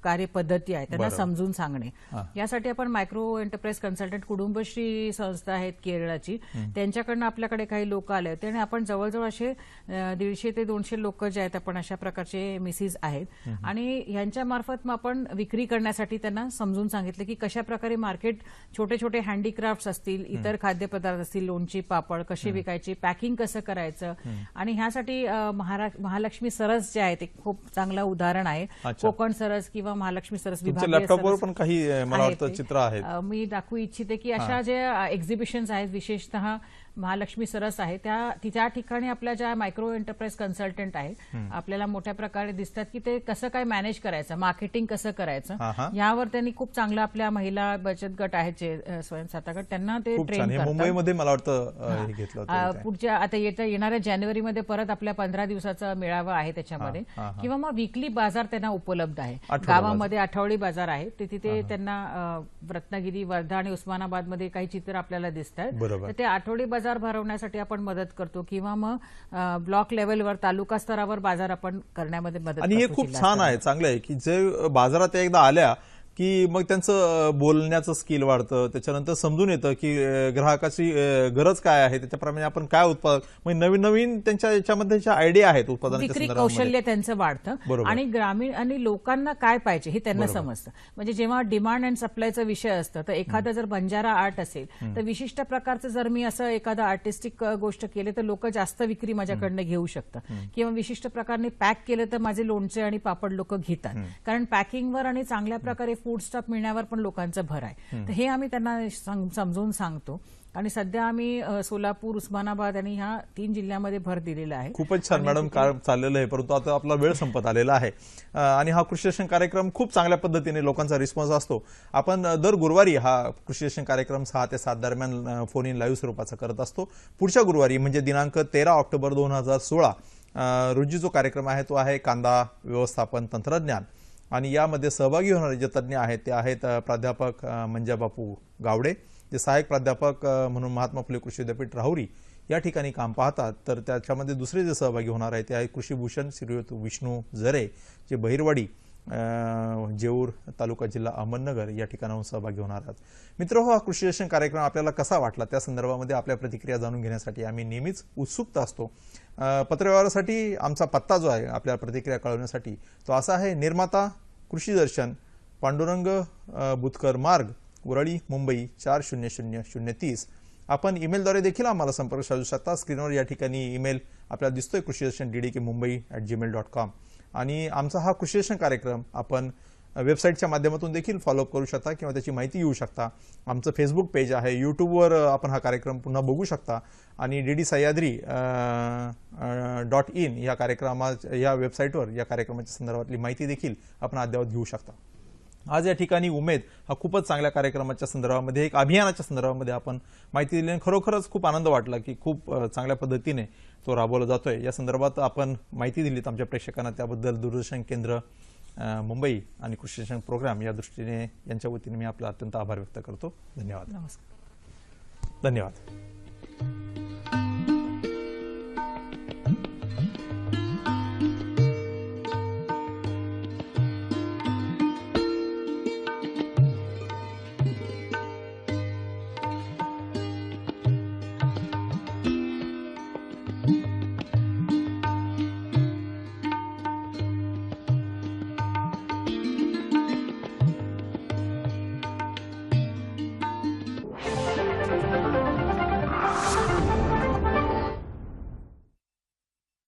कार्यपद्धती आहे त्यांना समजून सांगणे. यासाठी आपण मायक्रो एंटरप्राइज कन्सल्टंट कुटुंबश्री संस्था आहेत केरळाची, त्यांच्याकडनं आपल्याकडे काही लोक आले होते आणि आपण जवळजवळ असे 150 ते 200 लोक जे आहेत आपण अशा प्रकारचे मिसेस आहेत आणि यांच्या मार्फत मग आपण विक्री करण्यासाठी त्यांना समजून सांगितलं की कशा प्रकारे मार्केट, छोटे छोटे हँडीक्राफ्ट्स असतील, इतर खाद्यपदार्थ असतील, लोणची पापड कशी विकायची, पॅकिंग कसं करायचं. आणि ह्यासाठी महालक्ष्मी सरस जे आहे ते खूप चांगलं उदाहरण आहे. कोकण सरस किंवा महालक्ष्मी सरस विभागीय सरस पण काही मला वाटतं चित्र आहेत, मी दाखवू इच्छिते की अशा जे एक्झिबिशन्स आहेत, विशेषतः महालक्ष्मी सरस आहे त्या ठिकाणी आपल्या ज्या मायक्रो एंटरप्राइज कन्सल्टंट आहेत आपल्याला मोठ्या प्रकारे दिसतात की ते कसं काय मॅनेज करायचं, मार्केटिंग कसं करायचं, यावर त्यांनी खूप चांगलं आपल्या महिला बचत गट आहेत स्वयंसहायता गट, त्यांना ते ट्रेन करतात. मुंबईमध्ये मला वाटतं पुढच्या आता येणाऱ्या जानेवारीमध्ये परत आपल्या 15 दिवसाचा मेळावा आहे त्याच्यामध्ये, किंवा मग वीकली बाजार त्यांना उपलब्ध आहे. गावामध्ये आठवडी बाजार आहे, तिथे त्यांना रत्नागिरी, वर्धा आणि उस्मानाबादमध्ये काही चित्र आपल्याला दिसतात. तर ते आठवडी बाजार भरवण्यासाठी आपण मदत करतो, किंवा मग ब्लॉक लेवलवर, तालुका स्तरावर बाजार आपण करण्यामध्ये मदत करतो. आणि हे खूप छान आहे, चांगलं आहे की जे बाजारात एकदा आल्या की मग त्यांचं बोलण्याचं स्किल वाढतं, त्याच्यानंतर समजून येतं की ग्राहकाची गरज काय आहे, त्याच्याप्रमाणे आपण काय उत्पादन, म्हणजे नवीन नवीन त्यांच्या याच्यामध्ये आयडिया आहेत उत्पादनाच्या विक्री कौशल्य त्यांचं वाढतं आणि ग्रामीण आणि लोकांना काय पाहिजे हे त्यांना समजतं. म्हणजे जेव्हा डिमांड अँड सप्लायचा विषय असतं तर एखादा जर बंजारा आर्ट असेल तर विशिष्ट प्रकारचं जर मी असं एखादं आर्टिस्टिक गोष्ट केली तर लोक जास्त विक्री माझ्याकडनं घेऊ शकतात, किंवा विशिष्ट प्रकारे पॅक केलं तर माझे लोणचे आणि पापड लोक घेतात, कारण पॅकिंगवर आणि चांगल्या प्रकारे फूड स्टॉप मिळण्यावर पण लोकांचा भर आहे. तर हे आम्ही त्यांना समजून सांगतो आणि सध्या आम्ही सोलापूर, उस्मानाबाद आणि ह्या 3 जिल्ह्यामध्ये भर दिलेला आहे. खूपच छान मॅडम काम चाललेलं आहे, परंतु आता आपला वेळ संपत आलेला आहे आणि हा कृषी दर्शन कार्यक्रम खूप चांगल्या पद्धतीने लोकांचा रिस्पॉन्स असतो. आपण दर गुरुवारी हा कृषी दर्शन कार्यक्रम 6 ते 7 दरम्यान फोन इन लाईव्ह स्वरूपाचा करत असतो. पुढच्या गुरुवारी म्हणजे दिनांक 13 ऑक्टोबर 2016 रोजी जो कार्यक्रम आहे तो आहे कांदा व्यवस्थापन तंत्रज्ञान, आणि यामध्ये सहभागी होणारे जे तज्ज्ञ आहेत ते आहेत प्राध्यापक मंजाबापू गावडे, जे सहाय्यक प्राध्यापक म्हणून महात्मा फुले कृषी विद्यापीठ राहुरी या ठिकाणी काम पाहतात. तर त्याच्यामध्ये दुसरे जे सहभागी होणार आहेत ते आहेत कृषीभूषण श्रीयुत विष्णू जरे, जे बहिरवाडी जेऊर तालुका जिल्हा अहमदनगर या ठिकाणाहून सहभागी होणार आहेत. मित्रहो, हा कृषी दर्शन कार्यक्रम आपल्याला कसा वाटला त्या संदर्भामध्ये आपल्या प्रतिक्रिया जाणून घेण्यासाठी आम्ही नेहमीच उत्सुक असतो. पत्रव्यवहारासाठी आमचा पत्ता जो आहे आपल्याला प्रतिक्रिया कळवण्यासाठी तो असा आहे: निर्माता कृषी दर्शन, पांडुरंग बुतकर मार्ग, उरळी, मुंबई 400030. आपण ईमेलद्वारे देखील आम्हाला संपर्क साधू शकता. स्क्रीनवर या ठिकाणी ईमेल आपल्याला दिसतोय, कृषीदर्शन@ddk.mumbai@gmail.com. आणि आमचा हा कृषी दर्शन कार्यक्रम आपण वेबसाईटच्या माध्यमातून देखील फॉलोअप करू शकता किंवा त्याची माहिती घेऊ शकता. आमचं फेसबुक पेज आहे, यूट्यूबवर आपण हा कार्यक्रम पुन्हा बघू शकता आणि ddsahyadri.in या या वेबसाईटवर या कार्यक्रमाच्या संदर्भातली माहिती देखील आपण अद्ययावत घेऊ शकता. आज या ठिकाणी उमेद हा खूपच चांगल्या कार्यक्रमाच्या संदर्भामध्ये, एक अभियानाच्या संदर्भामध्ये आपण माहिती दिली. खरोखरच खूप आनंद वाटला की खूप चांगल्या पद्धतीने तो राबवला जातोय. या संदर्भात आपण माहिती दिलीत आमच्या प्रेक्षकांना, त्याबद्दल दूरदर्शन केंद्र मुंबई आणि कृषी दर्शन प्रोग्राम या दृष्टीने यांच्या वतीने मी आपला अत्यंत आभार व्यक्त करतो. धन्यवाद. नमस्कार. धन्यवाद.